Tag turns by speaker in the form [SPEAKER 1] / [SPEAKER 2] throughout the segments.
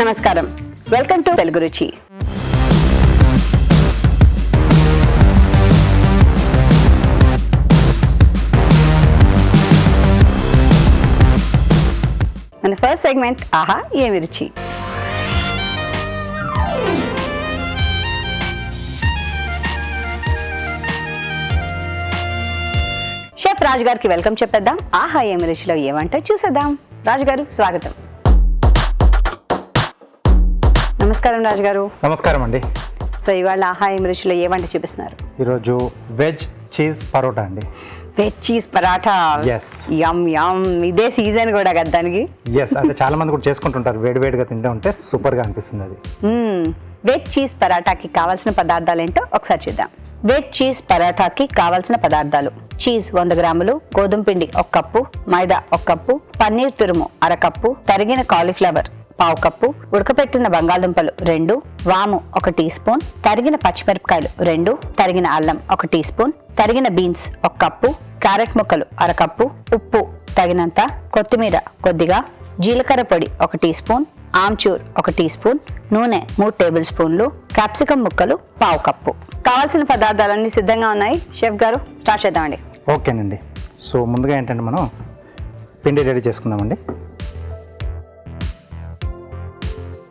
[SPEAKER 1] నమస్కారం, welcome to Telugu రుచి. మన ఫస్ట్ సెగ్మెంట్ ఆహా ఏమి రుచి. షెఫ్ రాజు గారికి వెల్కమ్ చెప్పేద్దాం. ఆహా ఏమి రుచిలో ఏమంటే చూసేద్దాం. రాజు గారు స్వాగతం. నమస్కారం రాజు గారు.
[SPEAKER 2] నమస్కారం అండి.
[SPEAKER 1] సో ఇవాళ ఆహా ఏమి రుచిలో ఏమంటే చూపిస్తున్నారు?
[SPEAKER 2] ఈరోజు వెజ్ చీజ్ పరోటా అండి.
[SPEAKER 1] Veg cheese paratha.
[SPEAKER 2] Yes.
[SPEAKER 1] యమ్ యమ్. ఇదే సీజన్ కూడా కదా దానికి.
[SPEAKER 2] ఎస్, అంటే చాలా మంది కూడా చేసుకుంటుంటారు. వేడివేడిగా తింటే ఉంటే సూపర్ గా అనిపిస్తుంది అది.
[SPEAKER 1] వెజ్ చీజ్ పరాఠాకి కావాల్సిన పదార్థాలు ఏంటో ఒకసారి చూద్దాం. వెజ్ చీజ్ పరాఠాకి కావాల్సిన పదార్థాలు: చీజ్ 100 గ్రాములు, గోధుమ పిండి 1 కప్పు, మైదా 1 కప్పు, పన్నీర్ తురుము 1/2 కప్పు, తరిగిన కాలీఫ్లవర్ 1/2 కప్పు, ఉడకపెట్టిన బంగాళదుంపలు 2, వాము 1 టీ స్పూన్, తరిగిన పచ్చిమిరపకాయలు 2, తరిగిన అల్లం 1 టీ స్పూన్, తరిగిన బీన్స్ 1 కప్పు, క్యారెట్ ముక్కలు 1/2 కప్పు, ఉప్పు తగినంత, కొత్తిమీర కొద్దిగా, జీలకర్ర పొడి 1 teaspoon, amchur 1 teaspoon, నూనె 3 టేబుల్ స్పూన్లు, క్యాప్సికమ్ ముక్కలు 1/2 కప్పు. కావాల్సిన పదార్థాలన్నీ సిద్ధంగా ఉన్నాయి. షెఫ్ గారు స్టార్ట్ చేద్దామండి.
[SPEAKER 2] ఓకేనండి. సో ముందుగా ఏంటంటే మనం పిండి రెడీ చేసుకుందామండి.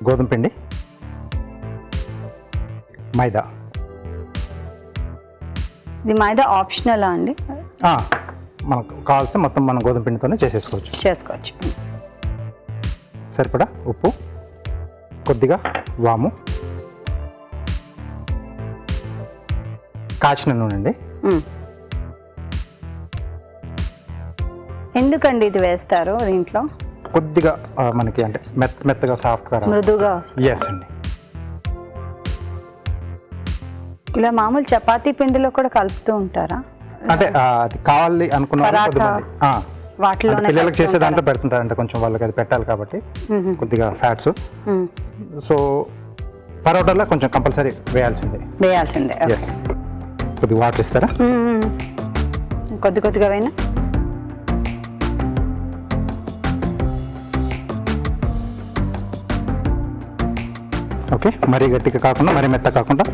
[SPEAKER 2] గోధుమ పిండి, మైదా.
[SPEAKER 1] ఇది మైదా ఆప్షనల్ అండి?
[SPEAKER 2] మనకు కావాల్సిన మొత్తం మనం గోధుమ పిండితోనే చేసుకోవచ్చు. సరిపడా ఉప్పు, కొద్దిగా వాము, కాచిన నూనె అండి.
[SPEAKER 1] ఎందుకండి ఇది వేస్తారు దీంట్లో?
[SPEAKER 2] కొద్దిగా మనకి అంటే మెత్తగా సాఫ్ట్గా
[SPEAKER 1] మృదుగా.
[SPEAKER 2] ఎస్ అండి.
[SPEAKER 1] ఇలా మామూలు చపాతీ పిండిలో కూడా కలుపుతూ ఉంటారా?
[SPEAKER 2] అంటే అది కావాలి అనుకున్న
[SPEAKER 1] వాటిలో
[SPEAKER 2] పిల్లలకు చేసే దాంట్లో పెడుతుంటారు. అంటే కొంచెం వాళ్ళకి అది పెట్టాలి కాబట్టి కొద్దిగా ఫ్యాట్స్. సో పరోటాలో కొంచెం కంపల్సరీ వేయాల్సిందే. ఎస్. కొద్దిగా వాటర్ ఇస్తారా?
[SPEAKER 1] కొద్దిగా వేయనా?
[SPEAKER 2] ఓకే. మరీ గట్టిగా కాకుండా మరీ మెత్త కాకుండా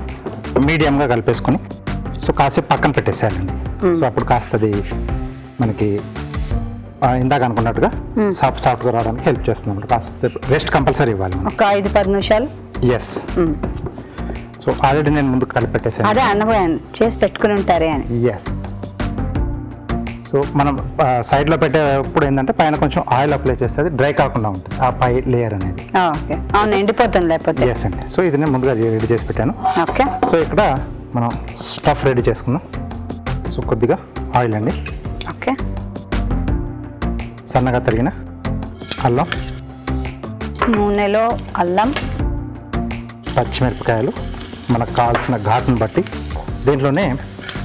[SPEAKER 2] మీడియంగా కలిపేసుకొని సో కాసేపు పక్కన పెట్టేసేయాలండి. సో అప్పుడు కాస్తది మనకి ఇందాక అనుకున్నట్టుగా సాఫ్ట్గా రావడానికి హెల్ప్ చేస్తుంది. కాస్త రెస్ట్ కంపల్సరీ ఇవ్వాలి.
[SPEAKER 1] ఒక 5-10 నిమిషాలు.
[SPEAKER 2] ఎస్. సో ఆల్రెడీ నేను ముందు కలిపి పెట్టేసాను.
[SPEAKER 1] అదే అన్నపోయాను, చేసి పెట్టుకుని ఉంటారే అని.
[SPEAKER 2] ఎస్. సో మనం సైడ్లో పెట్టేప్పుడు ఏంటంటే పైన కొంచెం ఆయిల్ అప్లై చేస్తే డ్రై కాకుండా ఉంటుంది ఆ పై లేయర్ అనేది.
[SPEAKER 1] అవును, ఎండిపోతుంది లేకపోతే.
[SPEAKER 2] ఎస్ అండి. సో ఇది నేను ముందుగా రెడీ చేసి పెట్టాను.
[SPEAKER 1] ఓకే.
[SPEAKER 2] సో ఇక్కడ మనం స్టఫ్ రెడీ చేసుకుందాం. సో కొద్దిగా ఆయిల్ అండి.
[SPEAKER 1] ఓకే.
[SPEAKER 2] సన్నగా తరిగిన అల్లం,
[SPEAKER 1] నూనెలో అల్లం,
[SPEAKER 2] పచ్చిమిరపకాయలు మనకు కావాల్సిన ఘాటును బట్టి, దీంట్లోనే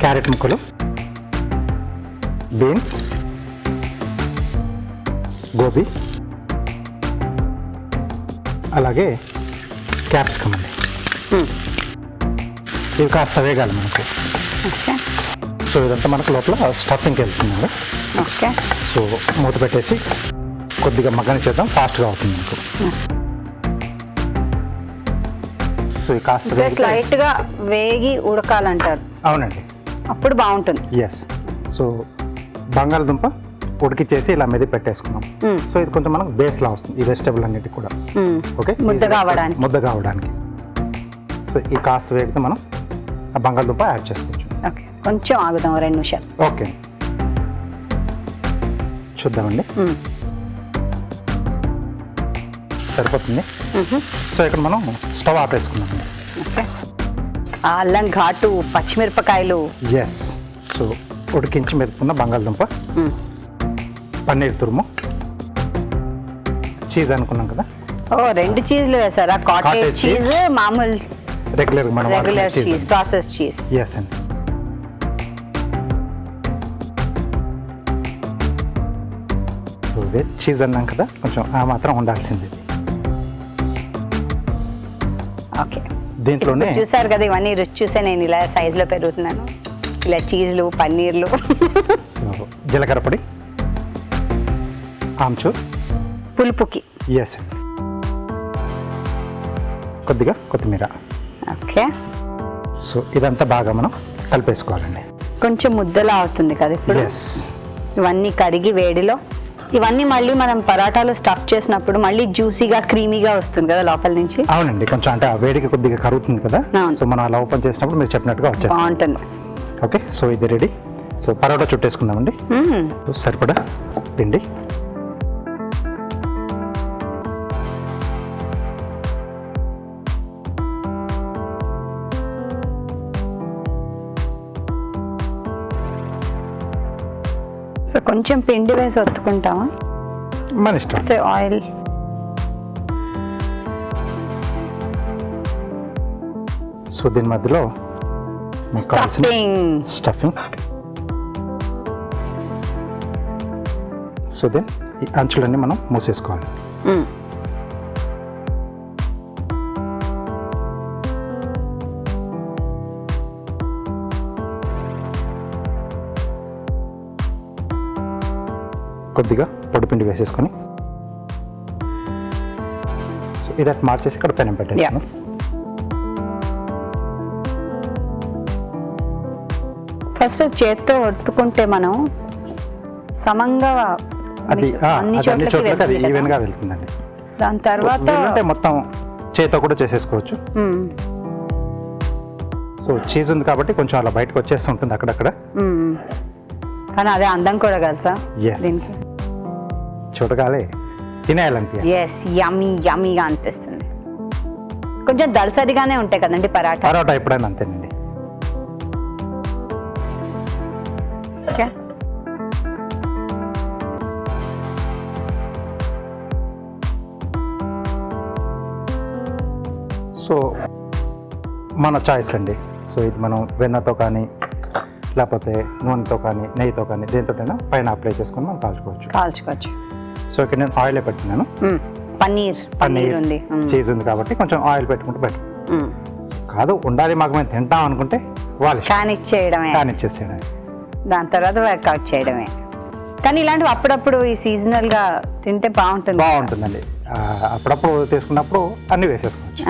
[SPEAKER 2] క్యారెట్ ముక్కలు, బీన్స్, గోబీ, అలాగే క్యాప్సికమ్ అండి. ఇవి కాస్త వేగాలి మనకు. సో ఇదంతా మనకు లోపల స్టఫింగ్కి వెళ్తుంది.
[SPEAKER 1] ఓకే.
[SPEAKER 2] సో మూత పెట్టేసి కొద్దిగా మగ్గని చేద్దాం, ఫాస్ట్గా అవుతుంది మనకు. సో ఇది కాస్త
[SPEAKER 1] లైట్గా వేగి ఉడకాలంటారు.
[SPEAKER 2] అవునండి,
[SPEAKER 1] అప్పుడు బాగుంటుంది.
[SPEAKER 2] ఎస్. సో బంగాళదుంప ఉడికిచ్చేసి ఇలా మెది పెట్టేసుకున్నాం. సో ఇది కొంచెం మనకు బేస్లా వస్తుంది ఈ వెజిటబుల్ అన్నిటికి కూడా. ఓకే. ముద్దగా అవడానికి. సో ఈ కాస్త వేగితే మనం ఆ బంగాళదుంప యాడ్ చేసుకోవచ్చు.
[SPEAKER 1] ఓకే, కొంచెం ఆగుదాం 2 నిమిషాలు.
[SPEAKER 2] ఓకే, చూద్దామండి. సరిపోతుంది. సో ఇక్కడ మనం స్టవ్ ఆపేసుకున్నామండి.
[SPEAKER 1] ఓకే. అల్లం ఘాటు, పచ్చిమిరపకాయలు.
[SPEAKER 2] ఎస్. సో ఉడికించి మెదుపుకున్న బంగాళదుంప, పన్నీర్ తురుము, చీజ్ అనుకున్నాం కదా.
[SPEAKER 1] 2 చీజ్లు వేసారా? కాటేజ్ చీజ్, మామూలు regular cheese, process cheese.
[SPEAKER 2] Yes అండి. సో వెజ్ చీజ్ అన్నాం కదా, కొంచెం ఆ మాత్రం ఉండాల్సింది.
[SPEAKER 1] ఓకే.
[SPEAKER 2] దీంట్లోనే
[SPEAKER 1] చూసారు కదా, ఇవన్నీ రుచి చూసే నేను ఇలా సైజులో పెరుగుతున్నాను. ఇలా చీజ్లు, పన్నీర్లు.
[SPEAKER 2] సో జీలకర్ర పొడి, ఆమ్చూర్,
[SPEAKER 1] పులుపుకి.
[SPEAKER 2] ఎస్ అండి. కొద్దిగా కొత్తిమీర.
[SPEAKER 1] ఓకే.
[SPEAKER 2] సో ఇదంతా బాగా మనం కలిపేసుకోవాలండి.
[SPEAKER 1] కొంచెం ముద్దలా అవుతుంది కదా ఇప్పుడు.
[SPEAKER 2] ఎస్.
[SPEAKER 1] ఇవన్నీ కడిగి వేడిలో ఇవన్నీ మళ్ళీ మనం పరాటాలో స్టఫ్ చేసినప్పుడు మళ్ళీ జ్యూసీగా క్రీమీగా వస్తుంది కదా లోపల నుంచి.
[SPEAKER 2] అవునండి, కొంచెం అంటే ఆ వేడికి కొద్దిగా కరుగుతుంది కదా.
[SPEAKER 1] అవును.
[SPEAKER 2] సో మనం అలా ఓపెన్ చేసినప్పుడు మీరు చెప్పినట్టుగా వచ్చేస్తుంది.
[SPEAKER 1] బాగుంటుంది.
[SPEAKER 2] ఓకే, సో ఇది రెడీ. సో పరోటా చుట్టేసుకుందామండి. సో సరిపడా పిండి.
[SPEAKER 1] సో కొంచెం పిండి వేసి ఒత్తుకుంటామా?
[SPEAKER 2] మన ఇష్టం.
[SPEAKER 1] ఆయిల్.
[SPEAKER 2] సో దీని మధ్యలో స్టఫింగ్. సో దెన్ ఈ అంచులన్నీ మనం మూసేసుకోవాలి. కొద్దిగా పొడిపిండి వేసేసుకొని సో ఇది అట్లా మార్చేసి ఇక్కడ పెనం పెట్టేసాను.
[SPEAKER 1] ఫస్ట్ చేత్తో ఒత్తుకుంటే మనం సమంగా
[SPEAKER 2] అది
[SPEAKER 1] అన్ని
[SPEAKER 2] చోట్లకి అది
[SPEAKER 1] చోట్లకి
[SPEAKER 2] ఈవెన్ గా వెళ్తుందండి.
[SPEAKER 1] దాని తర్వాత
[SPEAKER 2] అంటే మొత్తం చేత్తో కూడా చేసేసుకోవచ్చు. సో చీజ్ ఉంది కాబట్టి కొంచెం అలా బయటకు వచ్చేస్తూ ఉంటుంది అక్కడక్కడ.
[SPEAKER 1] కానీ అదే అందం కూడా కదా సార్
[SPEAKER 2] దీనికి. చూడగానే తినేయాలంటే
[SPEAKER 1] ఎస్, యమ్మీ యమ్మీగా అనిపిస్తుంది. కొంచెం దళసరిగానే ఉంటాయి కదండి పరాటా
[SPEAKER 2] ఎప్పుడైనా అంతేనండి.
[SPEAKER 1] ఓకే.
[SPEAKER 2] సో మన చాయిస్ అండి. సో ఇది మనం వెన్నతో కానీ లేకపోతే నూనెతో కానీ నెయ్యితో కానీ దేనితోటైనా పైన అప్లై చేసుకొని మనం
[SPEAKER 1] కాల్చుకోవచ్చు.
[SPEAKER 2] సో ఇక్కడ నేను ఆయిల్ పెట్టుకున్నాను.
[SPEAKER 1] పన్నీర్ ఉంది,
[SPEAKER 2] చీజ్ ఉంది కాబట్టి కొంచెం ఆయిల్ పెట్టుకుంటే బెటర్. కాదు ఉండాలి మాకు మేము తింటాం అనుకుంటే వాళ్ళు కానిచ్చేసేయడమే.
[SPEAKER 1] దాని తర్వాత వర్కౌట్ చేయడమే. కానీ ఇలాంటివి అప్పుడప్పుడు ఈ సీజనల్ గా తింటే
[SPEAKER 2] బాగుంటుందండి. అప్పుడప్పుడు తీసుకున్నప్పుడు అన్ని వేసేసుకోవచ్చు.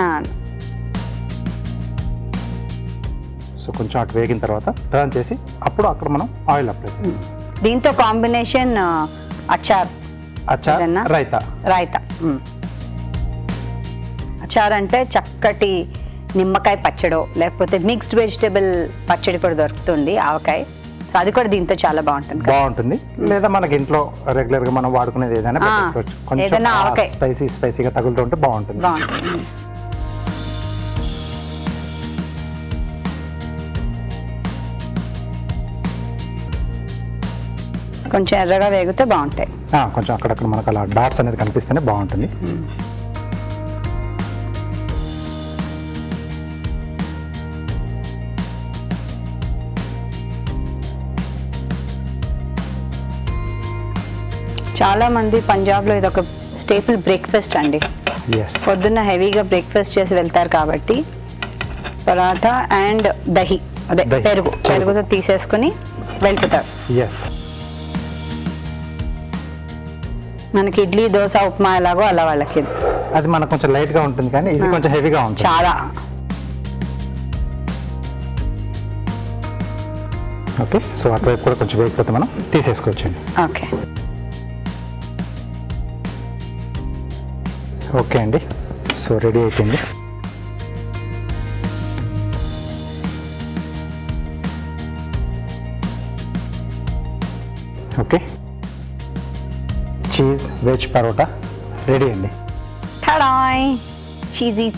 [SPEAKER 2] సో కొంచెం అటు వేగిన తర్వాత టర్న్ చేసి అప్పుడు అక్కడ మనం ఆయిల్ అప్లై చేస్తాం.
[SPEAKER 1] దీంతో కాంబినేషన్ అచార్, రైతా. అచార్ అంటే చక్కటి నిమ్మకాయ పచ్చడో లేకపోతే మిక్స్డ్ వెజిటబుల్ పచ్చడి కూడా దొరుకుతుంది, ఆవకాయ. సో అది కూడా దీంతో చాలా బాగుంటుంది.
[SPEAKER 2] లేదా మనకి ఇంట్లో రెగ్యులర్ గా మనం వాడుకునేది ఏదైనా పెట్టుకోవచ్చు. కొంచెం స్పైసీగా తగులుతుంటే బాగుంటుంది.
[SPEAKER 1] కొంచెం ఎర్రగా వేగితే బాగుంటాయి.
[SPEAKER 2] కొంచెం అక్కడక్కడ మనకు అలా డాట్స్ అనేది కనిపిస్తేనే బాగుంటుంది.
[SPEAKER 1] చాలా మంది పంజాబ్లో ఇది ఒక స్టేపుల్ బ్రేక్ఫాస్ట్ అండి. పొద్దున్న హెవీగా బ్రేక్ఫాస్ట్ చేసి వెళ్తారు కాబట్టి పరాఠా అండ్ దహి, అదే పెరుగుతో తీసేసుకుని వెళ్ళిపోతారు. మనకి ఇడ్లీ, దోశ, ఉప్మా ఎలాగో అలా వాళ్ళకి
[SPEAKER 2] అది మనకు కొంచెం లైట్ గా ఉంటుంది కానీ ఇది కొంచెం హెవీగా ఉంటుంది
[SPEAKER 1] చాలా.
[SPEAKER 2] ఓకే, సో అటువైపు కూడా కొంచెం వేయకపోతే మనం తీసేసుకోవచ్చండి. ఓకే అండి, సో రెడీ అయిపోయింది. Okay, cheese veg paratha ready అండి.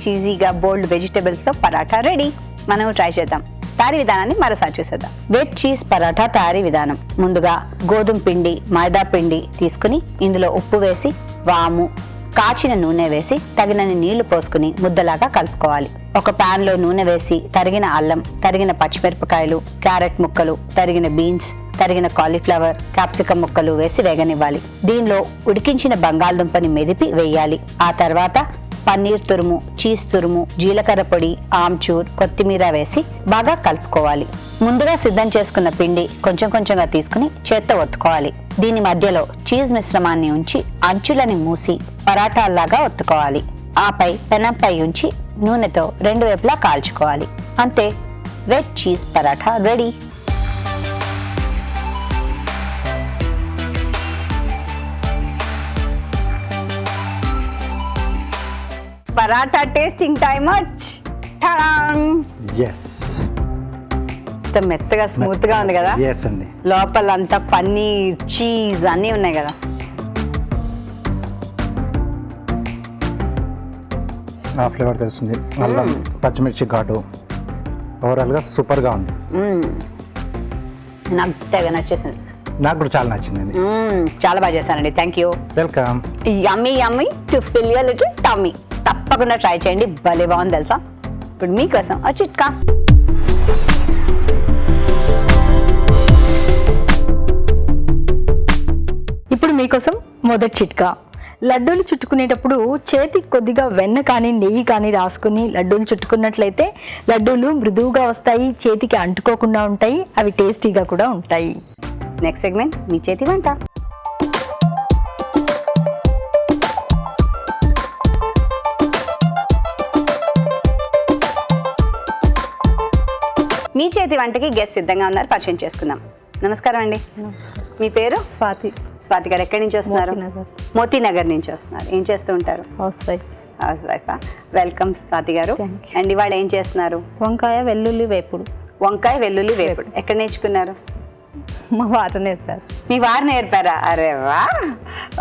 [SPEAKER 1] చీజీగా బోల్డ్ వెజిటబుల్స్తో పరాఠా రెడీ. మనం ట్రై చేద్దాం. తయారీ విధానాన్ని మరోసారి చూసేద్దాం. వెజ్ చీజ్ పరాఠా తయారీ విధానం. ముందుగా గోధుమ పిండి, మైదా పిండి తీసుకుని ఇందులో ఉప్పు వేసి, వాము, కాచిన నూనె వేసి తగినన్ని నీళ్లు పోసుకుని ముద్దలాగా కలుపుకోవాలి. ఒక పాన్ లో నూనె వేసి తరిగిన అల్లం, తరిగిన పచ్చిమిరపకాయలు, క్యారెట్ ముక్కలు, తరిగిన బీన్స్, తరిగిన కాలీఫ్లవర్, క్యాప్సికం ముక్కలు వేసి వేగనివ్వాలి. దీనిలో ఉడికించిన బంగాళదుంపని మెదిపి వేయాలి. ఆ తర్వాత పన్నీర్ తురుము, చీజ్ తురుము, జీలకర్ర పొడి, ఆమ్చూర్, కొత్తిమీర వేసి బాగా కలుపుకోవాలి. ముందుగా సిద్ధం చేసుకున్న పిండి కొంచెం కొంచెంగా తీసుకుని చేత్తో ఒత్తుకోవాలి. దీని మధ్యలో చీజ్ మిశ్రమాన్ని ఉంచి అంచులని మూసి పరాటాల్లాగా ఒత్తుకోవాలి. ఆపై పెనంపై ఉంచి నూనెతో 2 వైపులా కాల్చుకోవాలి. అంతే, veg cheese paratha ready. Paratha tasting time వచ్చి
[SPEAKER 2] ఎస్,
[SPEAKER 1] మెత్తగా స్మూత్ గా ఉంది కదా,
[SPEAKER 2] ఎస్ అండి.
[SPEAKER 1] లోపల అంతా పన్నీర్ చీజ్ అన్నీ ఉన్నాయి కదా.
[SPEAKER 2] ఆ ఫ్లేవర్ తెలుస్తుంది, అల్లం పచ్చిమిర్చి ఘాటు, ఓవరాల్గా సూపర్గా ఉంది.
[SPEAKER 1] నాకు తెగ నచ్చేసింది.
[SPEAKER 2] నాకు కూడా చాలా నచ్చిందండి.
[SPEAKER 1] చాలా బాగా చేశానండి, thank you.
[SPEAKER 2] Welcome.
[SPEAKER 1] Yummy yummy to fill your little tummy. తప్పకుండా ట్రై చేయండి, భలే బాగుంది తెలుసా. ఇప్పుడు మీకోసం ఆ చిట్కా.
[SPEAKER 3] ఇప్పుడు మీకోసం మొదటి చిట్కా. లడ్డూలు చుట్టుకునేటప్పుడు చేతికి కొద్దిగా వెన్న కానీ నెయ్యి కానీ రాసుకుని లడ్డూలు చుట్టుకున్నట్లయితే లడ్డూలు మృదువుగా వస్తాయి, చేతికి అంటుకోకుండా ఉంటాయి, అవి టేస్టీగా కూడా ఉంటాయి.
[SPEAKER 1] నెక్స్ట్ సెగ్మెంట్ మీ చేతి వంట. మీ చేతి వంటకి గెస్ట్ సిద్ధంగా ఉన్నారు, పరిచయం చేసుకుందాం. నమస్కారం అండి, మీ పేరు?
[SPEAKER 3] స్వాతి.
[SPEAKER 1] స్వాతి గారు ఎక్కడి నుంచి వస్తున్నారు? మోతీనగర్ నుంచి వస్తున్నారు. ఏం చేస్తూ ఉంటారు?
[SPEAKER 3] House wife.
[SPEAKER 1] హౌస్ వైఫా? వెల్కమ్ స్వాతి గారు. అండ్ ఇవాళ ఏం చేస్తున్నారు?
[SPEAKER 3] వంకాయ వెల్లుల్లి వేపుడు.
[SPEAKER 1] వంకాయ వెల్లుల్లి వేపుడు ఎక్కడ నేర్చుకున్నారు?
[SPEAKER 3] మా వారు నేర్పారు.
[SPEAKER 1] మీ వారు నేర్పారా? అరే వా,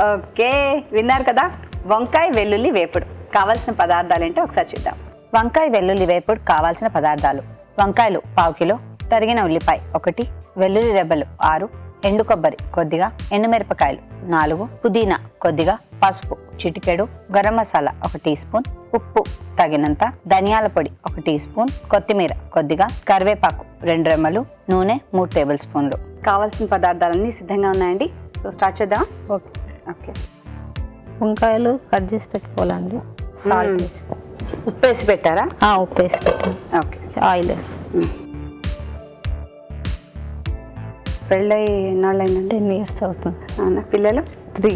[SPEAKER 1] ఓకే. విన్నారు కదా, వంకాయ వెల్లుల్లి వేపుడు. కావాల్సిన పదార్థాలు ఏంటో ఒకసారి చూద్దాం. వంకాయ వెల్లుల్లి వేపుడు కావాల్సిన పదార్థాలు: వంకాయలు 1/2 కిలో, తరిగిన ఉల్లిపాయ 1, వెల్లుల్లి రెబ్బలు 6, ఎండు కొబ్బరి కొద్దిగా, ఎండుమిరపకాయలు 4, పుదీనా కొద్దిగా, పసుపు చిటికెడు, గరం మసాలా 1 టీ స్పూన్, ఉప్పు తగినంత, ధనియాల పొడి 1 టీ స్పూన్, కొత్తిమీర కొద్దిగా, కరివేపాకు 2 రెమ్మలు, నూనె 3 టేబుల్ స్పూన్లు. కావాల్సిన పదార్థాలన్నీ సిద్ధంగా ఉన్నాయండి. సో స్టార్ట్ చేద్దాం.
[SPEAKER 3] ఓకే.
[SPEAKER 1] ఓకే.
[SPEAKER 3] వంకాయలు కట్ చేసి పెట్టుకోవాలండి. సాల్ట్
[SPEAKER 1] ఉప్పు వేసి పెట్టారా?
[SPEAKER 3] ఉప్పు వేసి పెట్టాలి.
[SPEAKER 1] ఓకే.
[SPEAKER 3] ఆయిల్ వేసి.
[SPEAKER 1] పెళ్ళయి ఎన్నాళ్ళు అయిందండి?
[SPEAKER 3] 10 years అవుతుంది.
[SPEAKER 1] అవునా? పిల్లలు?
[SPEAKER 3] 3,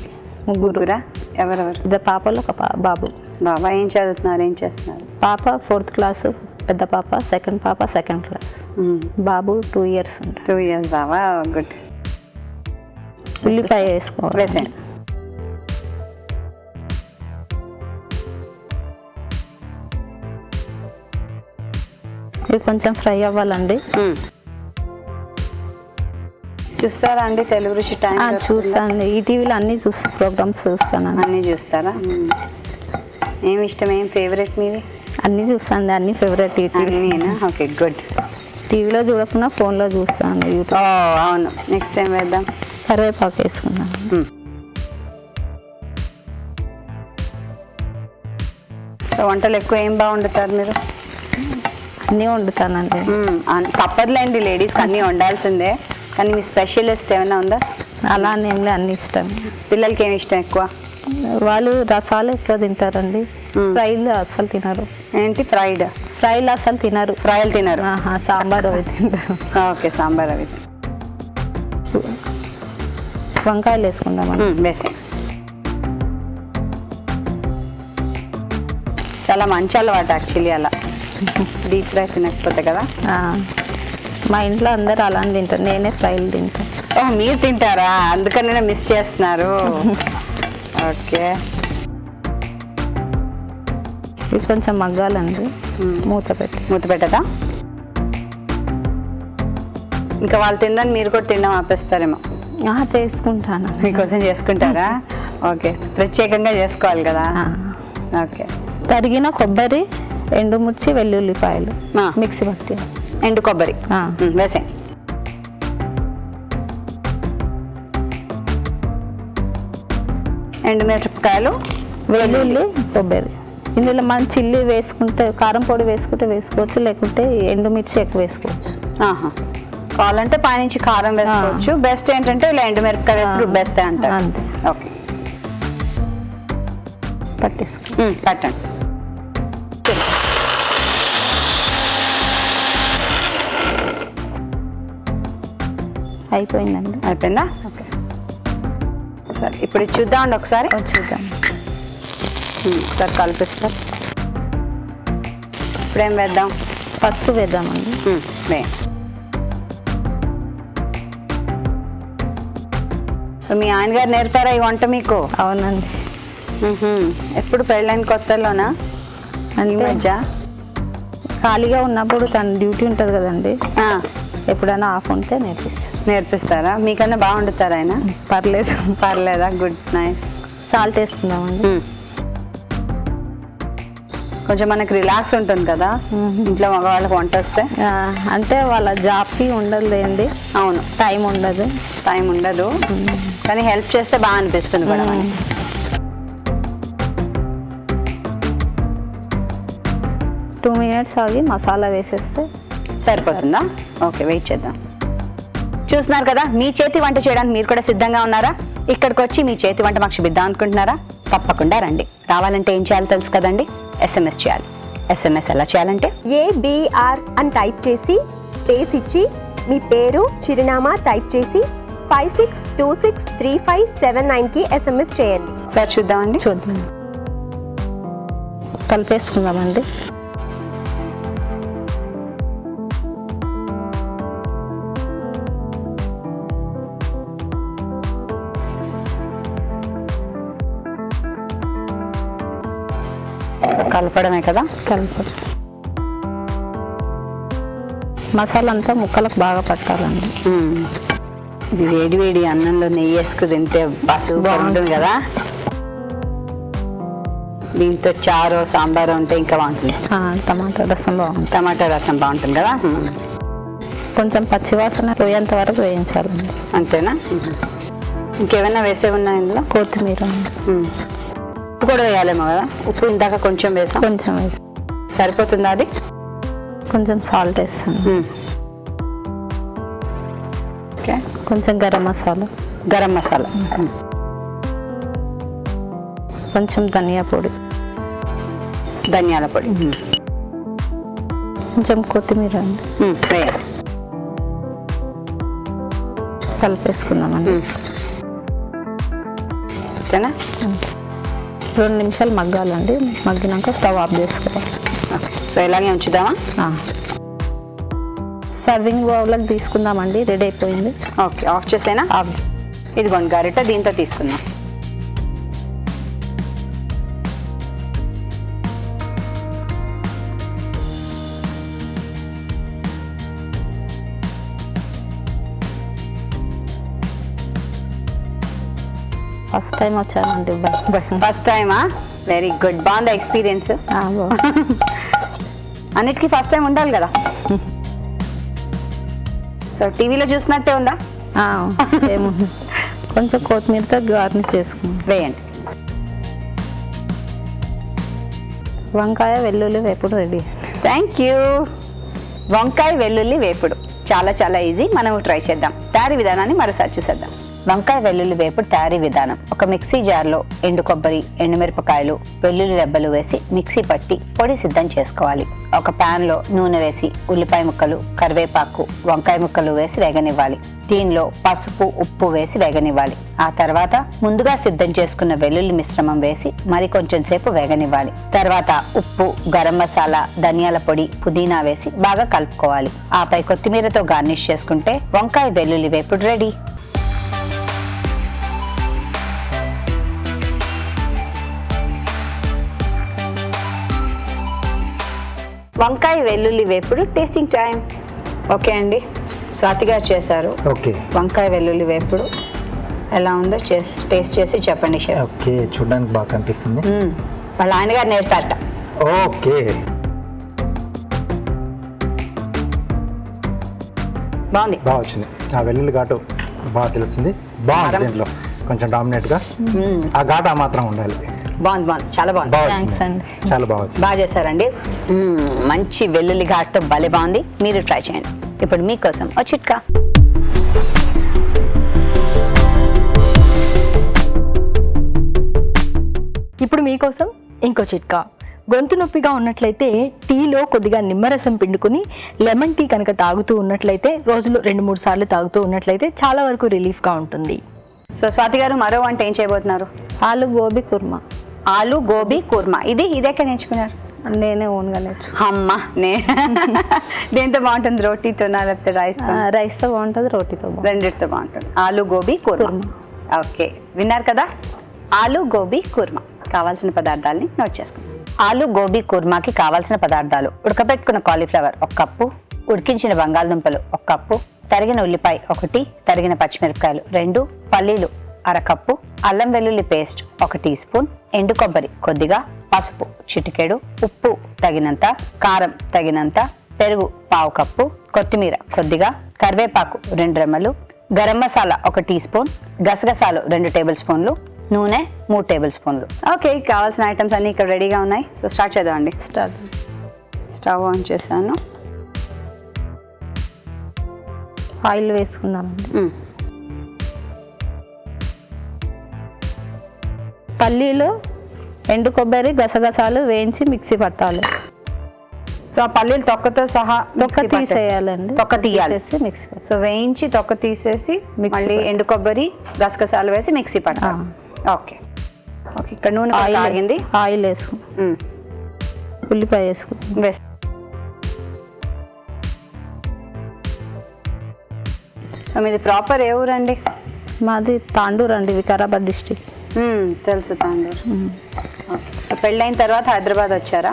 [SPEAKER 3] ముగ్గురురా.
[SPEAKER 1] ఎవరెవరు?
[SPEAKER 3] 2 పాపలు, 1 బాబు.
[SPEAKER 1] బాబా ఏం చదువుతున్నారు, ఏం చేస్తున్నారు?
[SPEAKER 3] పాప 4th క్లాసు, పెద్ద పాప, సెకండ్ పాప 2nd క్లాస్. బాబు 2 years ఉంటాడు.
[SPEAKER 1] 2 years బాబా. గుడ్.
[SPEAKER 3] ఉల్లిపాయ వేసుకోవాలి.
[SPEAKER 1] వేసేయండి.
[SPEAKER 3] ఇవి కొంచెం ఫ్రై అవ్వాలండి.
[SPEAKER 1] చూస్తారా అండి తెలుగు రుచి టైం?
[SPEAKER 3] చూస్తాను, ఈ టీవీలో అన్ని ప్రోగ్రామ్స్ చూస్తాను.
[SPEAKER 1] అన్నీ చూస్తారా? ఏమి ఇష్టం, ఏం ఫేవరెట్ మీది?
[SPEAKER 3] అన్నీ చూస్తాను, అన్ని ఫేవరెట్.
[SPEAKER 1] అన్నీనా? Okay, good.
[SPEAKER 3] టీవీలో చూడకుండా ఫోన్లో చూస్తాను, యూట్యూబ్.
[SPEAKER 1] అవును. నెక్స్ట్ టైం వేద్దాం.
[SPEAKER 3] కరివేపాకు వేసుకున్నాను.
[SPEAKER 1] సో వంటలు ఎక్కువ ఏం బాగా వండుతారు మీరు?
[SPEAKER 3] అన్నీ వండుతానండి.
[SPEAKER 1] తప్పదులేండి, లేడీస్కి అన్నీ వండాల్సిందే. కానీ మీ స్పెషలిస్ట్ ఏమైనా ఉందా?
[SPEAKER 3] అలా నేమ్లే, అన్ని ఇష్టం.
[SPEAKER 1] పిల్లలకి ఏమి ఇష్టం ఎక్కువ?
[SPEAKER 3] వాళ్ళు రసాలు ఎక్కువ తింటారండి, ఫ్రైలు అసలు తినరు.
[SPEAKER 1] ఏంటి ఫ్రైడ్?
[SPEAKER 3] ఫ్రైలు అసలు తినరు.
[SPEAKER 1] ఫ్రైలు తినరు?
[SPEAKER 3] సాంబార్ అవి తింటారు.
[SPEAKER 1] ఓకే, సాంబార్ అవి.
[SPEAKER 3] వంకాయలు వేసుకుందాం.
[SPEAKER 1] వేసే. చాలా మంచి అలవాటు యాక్చువల్లీ, అలా డీప్ ఫ్రై తినకపోతే కదా.
[SPEAKER 3] మా ఇంట్లో అందరు అలానే తింటారు, నేనే ఫ్రైలు తింటాను.
[SPEAKER 1] మీరు తింటారా? అందుకనే మిస్ చేస్తున్నారు. ఓకే.
[SPEAKER 3] ఇవి కొంచెం మగ్గాలండి. మూత
[SPEAKER 1] పెట్టదా? ఇంకా వాళ్ళు తినడానికి మీరు కూడా తినడం ఆపేస్తారేమో.
[SPEAKER 3] చేసుకుంటాను.
[SPEAKER 1] మీకోసం చేసుకుంటారా? ఓకే, ప్రత్యేకంగా చేసుకోవాలి కదా. ఓకే.
[SPEAKER 3] తరిగిన కొబ్బరి, ఎండుమిర్చి, వెల్లుల్లిపాయలు మిక్సీ పట్టి.
[SPEAKER 1] ఎండు కొబ్బరి వేసే. ఎండుమిరపకాయలు,
[SPEAKER 3] వెల్లుల్లి, కొబ్బరి. ఇందులో మనం చిల్లీ వేసుకుంటే, కారం పొడి వేసుకుంటే వేసుకోవచ్చు, లేకుంటే ఎండుమిర్చి ఎక్కువ వేసుకోవచ్చు.
[SPEAKER 1] కావాలంటే పైనుంచి కారం వేసుకోవచ్చు. బెస్ట్ ఏంటంటే ఇలా ఎండుమిరపకాయ వేసుకుంటే బెస్ట్ అంటారు.
[SPEAKER 3] అంతే.
[SPEAKER 1] ఓకే,
[SPEAKER 3] పట్టేసుకో.
[SPEAKER 1] పట్టండి.
[SPEAKER 3] అయిపోయిందండి.
[SPEAKER 1] అయిపోయిందా? ఓకే, సరే ఇప్పుడు చూద్దామండి ఒకసారి.
[SPEAKER 3] చూద్దాం.
[SPEAKER 1] ఒకసారి కలిపిస్తారు. ఇప్పుడేం వేద్దాం?
[SPEAKER 3] పసుపు వేద్దామండి.
[SPEAKER 1] వే. సో మీ ఆయన గారు నేర్పారా ఈ వంట మీకు?
[SPEAKER 3] అవునండి.
[SPEAKER 1] ఎప్పుడు పెళ్ళైన కొత్తలోనా? ఈ మధ్య
[SPEAKER 3] ఖాళీగా ఉన్నప్పుడు తన డ్యూటీ ఉంటుంది కదండి,
[SPEAKER 1] ఆ,
[SPEAKER 3] ఎప్పుడైనా ఆఫ్ ఉంటే
[SPEAKER 1] నేర్పిస్తారా? మీకన్నా బాగా వండుతారా ఆయన?
[SPEAKER 3] పర్లేదు.
[SPEAKER 1] పర్లేదా? Good, nice.
[SPEAKER 3] సాల్ట్ వేసుకుందామండి.
[SPEAKER 1] కొంచెం మనకి రిలాక్స్ ఉంటుంది కదా ఇంట్లో మగవాళ్ళకి వంట వస్తే.
[SPEAKER 3] అంటే వాళ్ళ జాబ్కి ఉండదులేండి.
[SPEAKER 1] అవును,
[SPEAKER 3] టైం ఉండదు.
[SPEAKER 1] కానీ హెల్ప్ చేస్తే బాగా అనిపిస్తుంది కూడా మనకి.
[SPEAKER 3] 2 minutes ఆగి మసాలా వేసేస్తే
[SPEAKER 1] సరిపోతుందా? ఓకే, వెయిట్ చేద్దాం. చూస్తున్నారు కదా, మీ చేతి వంట చేయడానికి మీరు కూడా సిద్ధంగా ఉన్నారా? ఇక్కడికి వచ్చి మీ చేతి వంట మాకు చూపిద్దాం అనుకుంటున్నారా? తప్పకుండా రండి. రావాలంటే ఏం చేయాలో తెలుసు కదండి, SMS చేయాలి. SMS ఎలా చేయాలంటే
[SPEAKER 4] ABR అని టైప్ చేసి స్పేస్ ఇచ్చి మీ పేరు చిరునామా టైప్ చేసి 56263579కి SMS చేయండి.
[SPEAKER 1] సార్ చూద్దామండి.
[SPEAKER 3] చూద్దాం. కలిపేసుకుందామండి.
[SPEAKER 1] కలపడమే కదా.
[SPEAKER 3] మసాలా అంతా ముక్కలకు బాగా పట్టాలండి.
[SPEAKER 1] ఇది వేడి వేడి అన్నంలో నెయ్యి వేసుకు తింటే పసుపు బాగుంటుంది కదా. దీంతో చారో సాంబారో ఉంటే ఇంకా బాగుంటుంది.
[SPEAKER 3] టమాటా రసం బాగుంటుంది.
[SPEAKER 1] టమాటా రసం బాగుంటుంది కదా.
[SPEAKER 3] కొంచెం పచ్చివాసన పోయేంత వరకు వేయించాలండి.
[SPEAKER 1] అంతేనా? ఇంకేమైనా వేసే ఉన్నాయి ఇందులో?
[SPEAKER 3] కొత్తిమీర,
[SPEAKER 1] ఉప్పు కూడా వేయాలేమో కదా. ఉప్పు ఇందాక కొంచెం వేసాం.
[SPEAKER 3] కొంచెం వేసి
[SPEAKER 1] సరిపోతుందా అది?
[SPEAKER 3] కొంచెం సాల్ట్ వేస్తాను.
[SPEAKER 1] ఓకే,
[SPEAKER 3] కొంచెం గరం మసాలా, కొంచెం ధనియా పొడి,
[SPEAKER 1] ధనియాల పొడి,
[SPEAKER 3] కొంచెం కొత్తిమీర అండి
[SPEAKER 1] వేయాలి.
[SPEAKER 3] కలిపేసుకుందామండి.
[SPEAKER 1] ఓకేనా?
[SPEAKER 3] 2 నిమిషాలు మగ్గాలండి. మగ్గినాక స్టవ్ ఆఫ్ చేసుకోవాలి.
[SPEAKER 1] ఓకే, సో ఇలాగే ఉంచుదామా?
[SPEAKER 3] సర్వింగ్ బౌల్కి తీసుకుందామండి. రెడీ అయిపోయింది.
[SPEAKER 1] ఓకే, ఆఫ్ చేసేనా?
[SPEAKER 3] ఆఫ్.
[SPEAKER 1] ఇదిగోండి గరిట, దీంతో తీసుకుందాం.
[SPEAKER 3] ఫస్ట్ టైం వచ్చానండి.
[SPEAKER 1] ఫస్ట్ టైమా? వెరీ గుడ్, బాగుంది ఎక్స్పీరియన్స్. అన్నిటికీ ఫస్ట్ టైం ఉండాలి కదా. సో టీవీలో చూసినట్టే ఉందా?
[SPEAKER 3] కొంచెం కొత్తిమీరతో గార్నిష్ చేసుకుందాం.
[SPEAKER 1] వేయండి.
[SPEAKER 3] వంకాయ వెల్లుల్లి వేపుడు రెడీ.
[SPEAKER 1] Thank you. వంకాయ వెల్లుల్లి వేపుడు చాలా చాలా ఈజీ. మనం ట్రై చేద్దాం. తయారీ విధానాన్ని మరోసారి చూసేద్దాం. వంకాయ వెల్లుల్లి వేపుడు తయారీ విధానం: ఒక మిక్సీ జార్లో ఎండు కొబ్బరి, ఎండుమిరపకాయలు, వెల్లుల్లి రెబ్బలు వేసి మిక్సీ పట్టి పొడి సిద్ధం చేసుకోవాలి. ఒక ప్యాన్లో నూనె వేసి ఉల్లిపాయ ముక్కలు, కరివేపాకు, వంకాయ ముక్కలు వేసి వేగనివ్వాలి. దీనిలో పసుపు, ఉప్పు వేసి వేగనివ్వాలి. ఆ తర్వాత ముందుగా సిద్ధం చేసుకున్న వెల్లుల్లి మిశ్రమం వేసి మరి కొంచెం సేపు వేగనివ్వాలి. తర్వాత ఉప్పు, గరం మసాలా, ధనియాల పొడి, పుదీనా వేసి బాగా కలుపుకోవాలి. ఆపై కొత్తిమీరతో గార్నిష్ చేసుకుంటే వంకాయ వెల్లుల్లి వేపుడు రెడీ. వంకాయ వెల్లుల్లి వేపుడు టేస్టింగ్ టైం. ఓకే అండి, స్వాతి గారు చేశారు.
[SPEAKER 2] ఓకే,
[SPEAKER 1] వంకాయ వెల్లుల్లి వేపుడు ఎలా ఉందో టేస్ట్ చేసి చెప్పండి షెఫ్.
[SPEAKER 2] ఓకే, చూడడానికి బాగా కనిపిస్తుంది.
[SPEAKER 1] వాళ్ళ ఆయన గారు నేర్పారట.
[SPEAKER 2] ఓకే,
[SPEAKER 1] బాగుంది,
[SPEAKER 2] బాగా వచ్చింది. ఆ వెల్లుల్లి ఘాటు బాగా తెలుస్తుంది. బాగుంది. దీంట్లో కొంచెం డామినేట్గా ఆ ఘాటు ఆ మాత్రం ఉండాలి.
[SPEAKER 1] బాగుంది, చాలా బాగుంది.
[SPEAKER 3] థ్యాంక్స్ అండి.
[SPEAKER 2] చాలా బాగా వచ్చింది.
[SPEAKER 1] బాగా చేశారండి. మంచి వెల్లుల్లి ఘాటుతో భలే బాగుంది. మీరు ట్రై చేయండి. ఇప్పుడు మీకోసం ఓ చిట్కా.
[SPEAKER 3] ఇప్పుడు మీకోసం ఇంకో చిట్కా. గొంతు నొప్పిగా ఉన్నట్లయితే టీలో కొద్దిగా నిమ్మరసం పిండుకొని లెమన్ టీ కనుక తాగుతూ ఉన్నట్లయితే, రోజులో 2-3 సార్లు తాగుతూ ఉన్నట్లయితే చాలా వరకు రిలీఫ్గా ఉంటుంది.
[SPEAKER 1] సో స్వాతి గారు, మరో వంట ఏం చేయబోతున్నారు?
[SPEAKER 3] ఆలు గోబీ కుర్మా.
[SPEAKER 1] ఆలు గోబీ కుర్మా. ఇది ఎక్కడ నేర్చుకున్నారు?
[SPEAKER 3] నేనే ఓన్గా నేర్చు.
[SPEAKER 1] అమ్మా దేంతో బాగుంటుంది? రోటీతోనా లేకపోతే రైస్తో?
[SPEAKER 3] రైస్తో బాగుంటుంది, రోటీతో బాగుంటుంది.
[SPEAKER 1] రెండిటితో బాగుంటుంది. ఆలు గోబీ కుర్మా. ఓకే, విన్నారు కదా, ఆలు గోబీ కుర్మా. కావాల్సిన పదార్థాలని నోట్ చేసుకుందాం. ఆలు గోబీ కుర్మాకి కావాల్సిన పదార్థాలు: ఉడకబెట్టుకున్న కాలీఫ్లవర్ 1 కప్పు, ఉడికించిన బంగాళదుంపలు 1 కప్పు, తరిగిన ఉల్లిపాయ 1, తరిగిన పచ్చిమిరపకాయలు 2, పల్లీలు 1/2 కప్పు, అల్లం వెల్లుల్లి పేస్ట్ 1 టీ స్పూన్, ఎండు కొబ్బరి కొద్దిగా, పసుపు చిటికెడు, ఉప్పు తగినంత, కారం తగినంత, పెరుగు 1/2 కప్పు, కొత్తిమీర కొద్దిగా, కరివేపాకు 2 రెమ్మలు, గరం మసాలా 1 టీ స్పూన్, గసగసాలు 2 టేబుల్ స్పూన్లు, నూనె 3 టేబుల్ స్పూన్లు. ఓకే, కావాల్సిన ఐటమ్స్ అన్నీ ఇక్కడ రెడీగా ఉన్నాయి. సో స్టార్ట్ చేద్దామండి. స్టవ్ ఆన్ చేశాను.
[SPEAKER 3] ఆయిల్ వేసుకుందామండి. పల్లీలు, ఎండు కొబ్బరి, గసగసాలు వేయించి మిక్సీ పట్టాలి.
[SPEAKER 1] సో ఆ పల్లీలు తొక్కతో సహా
[SPEAKER 3] తొక్క తీసేయాలండి.
[SPEAKER 1] తొక్క తీయాలి.
[SPEAKER 3] మిక్సీ
[SPEAKER 1] సో వేయించి తొక్క తీసేసి మళ్ళీ ఎండు కొబ్బరి గసగసాలు వేసి మిక్సీ పట్టాలి. Okay okay. ఇక్కడ నూనె ఆగింది.
[SPEAKER 3] ఆయిల్ వేసుకుంటాం, ఉల్లిపాయ వేసుకుంటాం.
[SPEAKER 1] వేసి సో మీది ప్రాపర్ ఏ ఊరండి?
[SPEAKER 3] మాది తాండూరు అండి, వికారాబాద్ డిస్టిక్.
[SPEAKER 1] తెలుసు, తాండూరు. పెళ్ళైన తర్వాత హైదరాబాద్ వచ్చారా?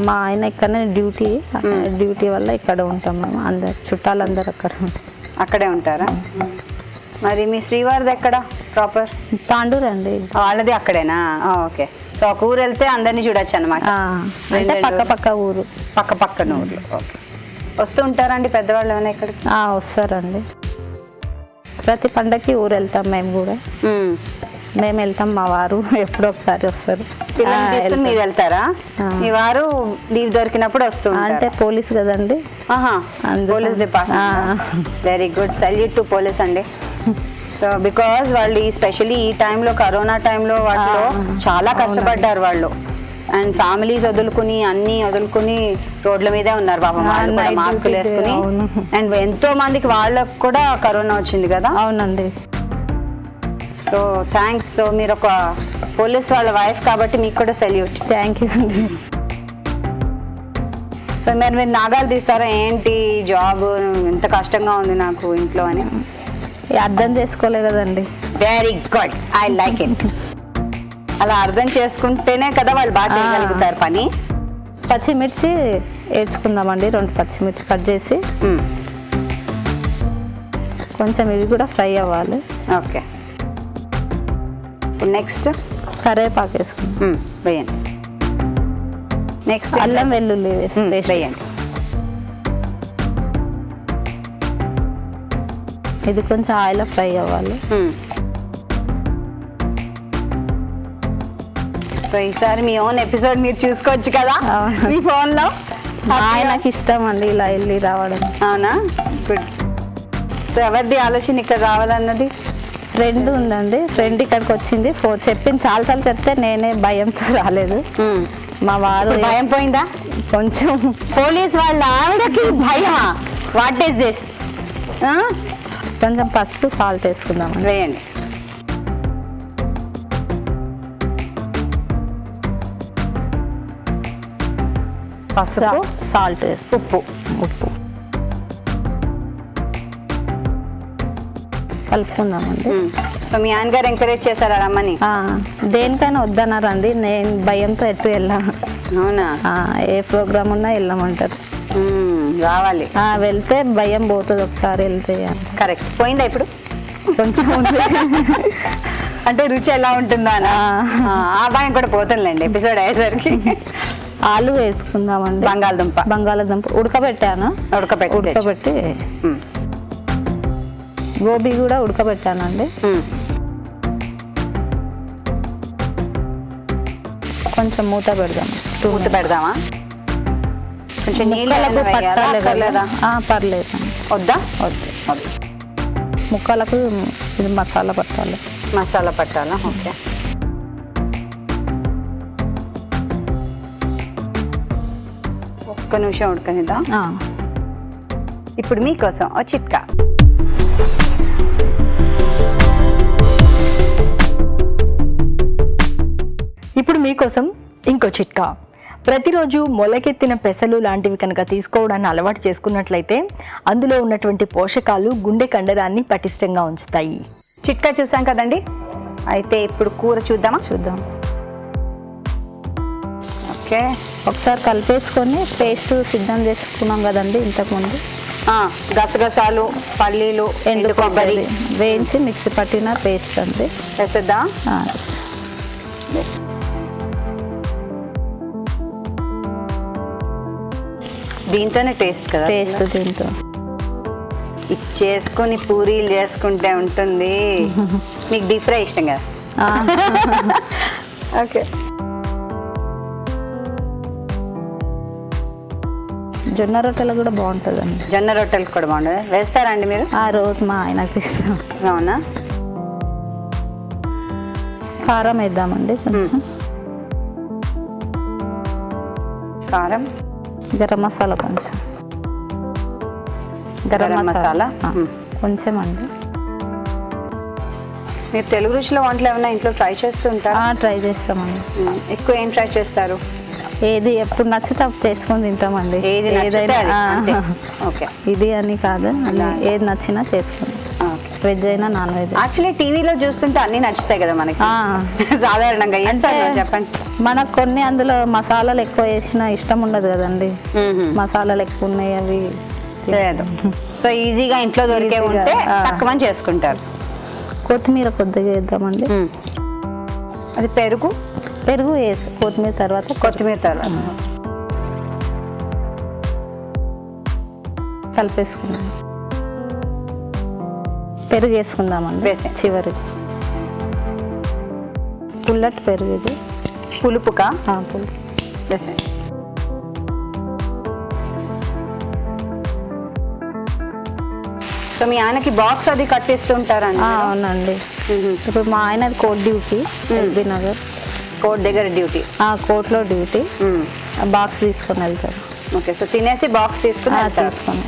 [SPEAKER 3] మా ఆయన ఇక్కడనే డ్యూటీ వల్ల ఇక్కడ ఉంటాం మేము. అందరు చుట్టాలందరూ
[SPEAKER 1] అక్కడే ఉంటారా? మరి మీ శ్రీవారిది ఎక్కడ ప్రాపర్?
[SPEAKER 3] తాండూరు అండి.
[SPEAKER 1] వాళ్ళది అక్కడేనా? ఓకే. సో ఒక ఊరు వెళ్తే అందరినీ చూడొచ్చు అనమాట.
[SPEAKER 3] అంటే పక్క ఊరు,
[SPEAKER 1] పక్కన ఊర్లు. ఓకే. వస్తూ ఉంటారండి పెద్దవాళ్ళు ఏమైనా ఇక్కడికి?
[SPEAKER 3] వస్తారండి. ప్రతి పండగకి ఊరు వెళ్తాం మేము కూడా. మేము వెళ్తాం, మా వారు ఎప్పుడో ఒకసారి వస్తారు.
[SPEAKER 1] మీరు వెళ్తారా? మీ వారు లీవ్ దొరికినప్పుడు వస్తూ
[SPEAKER 3] అంటే పోలీస్ కదండి.
[SPEAKER 1] Police department. Very good, salute to police అండి. సో బికాజ్ వాళ్ళు స్పెషల్లీ ఈ టైంలో, కరోనా టైంలో వాళ్ళు చాలా కష్టపడ్డారు వాళ్ళు. అండ్ ఫ్యామిలీస్ వదులుకుని అన్ని వదులుకుని రోడ్ల మీదే ఉన్నారు పాపం. వాళ్ళు కూడా మాస్కులు వేసుకుని. అండ్ ఎంతో మందికి వాళ్ళకు కూడా కరోనా వచ్చింది కదా.
[SPEAKER 3] అవునండి.
[SPEAKER 1] So thanks. సో మీరు ఒక పోలీస్ వాళ్ళ వైఫ్ కాబట్టి మీకు కూడా సెల్యూట్.
[SPEAKER 3] థ్యాంక్ యూ అండి.
[SPEAKER 1] సో మీరు నాగాలు తీస్తారా ఏంటి? జాబ్ ఎంత కష్టంగా ఉంది నాకు ఇంట్లో అని
[SPEAKER 3] అర్థం చేసుకోలే కదండి.
[SPEAKER 1] Very good, I like it. అలా అర్థం చేసుకుంటేనే కదా వాళ్ళు బాగా చేయగలుగుతారు పని.
[SPEAKER 3] పచ్చిమిర్చి వేసుకుందామండి. 2 పచ్చిమిర్చి కట్ చేసి కొంచెం ఇవి కూడా ఫ్రై అవ్వాలి.
[SPEAKER 1] ఓకే. నెక్స్ట్
[SPEAKER 3] కరివేపాకు వేసుకుందాం.
[SPEAKER 1] వేయండి. నెక్స్ట్
[SPEAKER 3] అల్లం వెల్లుల్లి
[SPEAKER 1] వేయండి.
[SPEAKER 3] ఇది కొంచెం ఆయిల్ ఫ్రై అవ్వాలి.
[SPEAKER 1] సో ఈసారి మీ ఓన్ ఎపిసోడ్ మీరు చూసుకోవచ్చు కదా మీ ఫోన్లో.
[SPEAKER 3] ఆయనకి ఇష్టం అండి ఇలా వెళ్ళి రావడం.
[SPEAKER 1] అవునా? గుడ్. సో ఎవరిది ఆలోచన ఇక్కడ రావాలన్నది?
[SPEAKER 3] ఫ్రెండ్ ఉందండి. ఫ్రెండ్ ఇక్కడికి వచ్చింది. చెప్పింది చాలాసార్లు చెప్తే నేనే భయంతో రాలేదు. మా వారు
[SPEAKER 1] భయం పోయిందా?
[SPEAKER 3] కొంచెం.
[SPEAKER 1] పోలీస్ వాళ్ళ ఆవిడకి భయమా? What is this?
[SPEAKER 3] కొంచెం పసుపు, సాల్ట్ వేసుకుందాం.
[SPEAKER 1] వేయండి. పసుపు,
[SPEAKER 3] సాల్ట్ వేసి ఉప్పు కలుపుకుందామండి.
[SPEAKER 1] సో మీ ఆయన గారు ఎంకరేజ్ చేశారా రమ్మని?
[SPEAKER 3] దేనికైనా వద్దన్నారండి. నేను భయంతో ఎటు వెళ్ళాను.
[SPEAKER 1] అవునా?
[SPEAKER 3] ఏ ప్రోగ్రామ్ ఉన్నా వెళ్ళమంటారు.
[SPEAKER 1] రావాలి.
[SPEAKER 3] వెళ్తే భయం పోతుంది ఒకసారి వెళ్తే.
[SPEAKER 1] కరెక్ట్. పోయిందా ఇప్పుడు?
[SPEAKER 3] కొంచెం
[SPEAKER 1] అంటే రుచి ఎలా ఉంటుందా? ఆ భయం కూడా పోతుందిలేండి ఎపిసోడ్ అయ్యేసరికి.
[SPEAKER 3] ఆలు వేసుకుందామండి. బంగాళదుంప ఉడకబెట్టాను. ఉడకబెట్టి గోబీ కూడా ఉడకబెట్టానండి.
[SPEAKER 1] కొంచెం మూత పెడదామా? కొంచెం
[SPEAKER 3] నీళ్ళకు పట్టాలి కదా? పర్లేదు.
[SPEAKER 1] వద్దా?
[SPEAKER 3] వద్దు. ముక్కలకు ఇది మసాలా పట్టాలి.
[SPEAKER 1] ఓకే. ఒక్క నిమిషం ఉడకనిద్దాం. ఇప్పుడు మీకోసం ఓ చిట్కా.
[SPEAKER 3] ఇప్పుడు మీకోసం ఇంకో చిట్కా. ప్రతిరోజు మొలకెత్తిన పెసలు లాంటివి కనుక తీసుకోవడాన్ని అలవాటు చేసుకున్నట్లయితే అందులో ఉన్నటువంటి పోషకాలు గుండె కండరాన్ని పటిష్టంగా ఉంచుతాయి.
[SPEAKER 1] చిట్కా చూసాం కదండి, అయితే ఇప్పుడు కూర చూద్దామా?
[SPEAKER 5] చూద్దాం.
[SPEAKER 1] ఓకే,
[SPEAKER 5] ఒకసారి కలిపేసుకొని పేస్ట్ సిద్ధం చేసుకున్నాం కదండి ఇంతకుముందు.
[SPEAKER 1] గసగసాలు, పల్లీలు, ఎండు కొబ్బరి
[SPEAKER 5] వేయించి మిక్సీ పట్టిన పేస్ట్ అండి.
[SPEAKER 1] వేసేద్దా? దీంతోనే టేస్ట్ కదా,
[SPEAKER 5] పేస్ట్ దీంతో
[SPEAKER 1] చేసుకుని పూరీలు చేసుకుంటే ఉంటుంది. మీకు డీప్ ఫ్రై ఇష్టం కదా? ఓకే,
[SPEAKER 5] జొన్న రొట్టెలు కూడా బాగుంటుందండి.
[SPEAKER 1] జొన్న రొట్టెలు కూడా బాగుంటుంది. వేస్తారండి మీరు?
[SPEAKER 5] ఆ రోజు మా ఆయనకి ఇస్తాం.
[SPEAKER 1] అవునా?
[SPEAKER 5] కారం వేద్దామండి కొంచెం.
[SPEAKER 1] కారం,
[SPEAKER 5] గరం మసాలా కొంచెం.
[SPEAKER 1] గరం మసాలా
[SPEAKER 5] కొంచెం అండి.
[SPEAKER 1] మీరు తెలుగు రుచిలో వంటలు ఏమైనా ఇంట్లో ట్రై చేస్తూ ఉంటారా?
[SPEAKER 5] ట్రై చేస్తామండి.
[SPEAKER 1] ఎక్కువ ఏం ట్రై చేస్తారు?
[SPEAKER 5] ఏది ఎప్పుడు నచ్చితే అప్పుడు చేసుకొని తింటామండి.
[SPEAKER 1] ఏది నచ్చితే అది, అంతే. ఓకే,
[SPEAKER 5] ఇది అని కాదు, ఏది నచ్చినా చేసుకుంటాం. వెజ్ అయినా నాన్ వెజ్.
[SPEAKER 1] యాక్చువల్లీ టీవీలో చూస్తుంటే అన్ని నచ్చుతాయి కదా మనకి. సాధారణంగా
[SPEAKER 5] అంటే
[SPEAKER 1] చెప్పండి.
[SPEAKER 5] మనకు కొన్ని అందులో మసాలాలు ఎక్కువ వేసినా ఇష్టం ఉండదు కదండి. మసాలాలు ఎక్కువ ఉన్నాయి అవి
[SPEAKER 1] లేదు. సో ఈజీగా ఇంట్లో దొరికే ఉంటే తక్కువ చేసుకుంటారు.
[SPEAKER 5] కొత్తిమీర కొద్దిగా వేద్దామండి.
[SPEAKER 1] అది పెరుగు
[SPEAKER 5] వేసి కొత్తిమీర తర్వాత కలిపేసుకుందాం. పెరుగు వేసుకుందామండి
[SPEAKER 1] వేసే.
[SPEAKER 5] చివరికి పుల్లటి పెరుగు ఇది.
[SPEAKER 1] పులుపుకా?
[SPEAKER 5] పులుపు
[SPEAKER 1] వేసే. సో మీ ఆయనకి బాక్స్ అది కట్టిస్తూ ఉంటారండి?
[SPEAKER 5] అవునండి. ఇప్పుడు మా ఆయన court duty, LB Nagar
[SPEAKER 1] court దగ్గర డ్యూటీ.
[SPEAKER 5] కోర్టులో డ్యూటీ. బాక్స్ తీసుకొని వెళ్తారు.
[SPEAKER 1] ఓకే, సో తినేసి బాక్స్ తీసుకుని
[SPEAKER 5] తీసుకొని.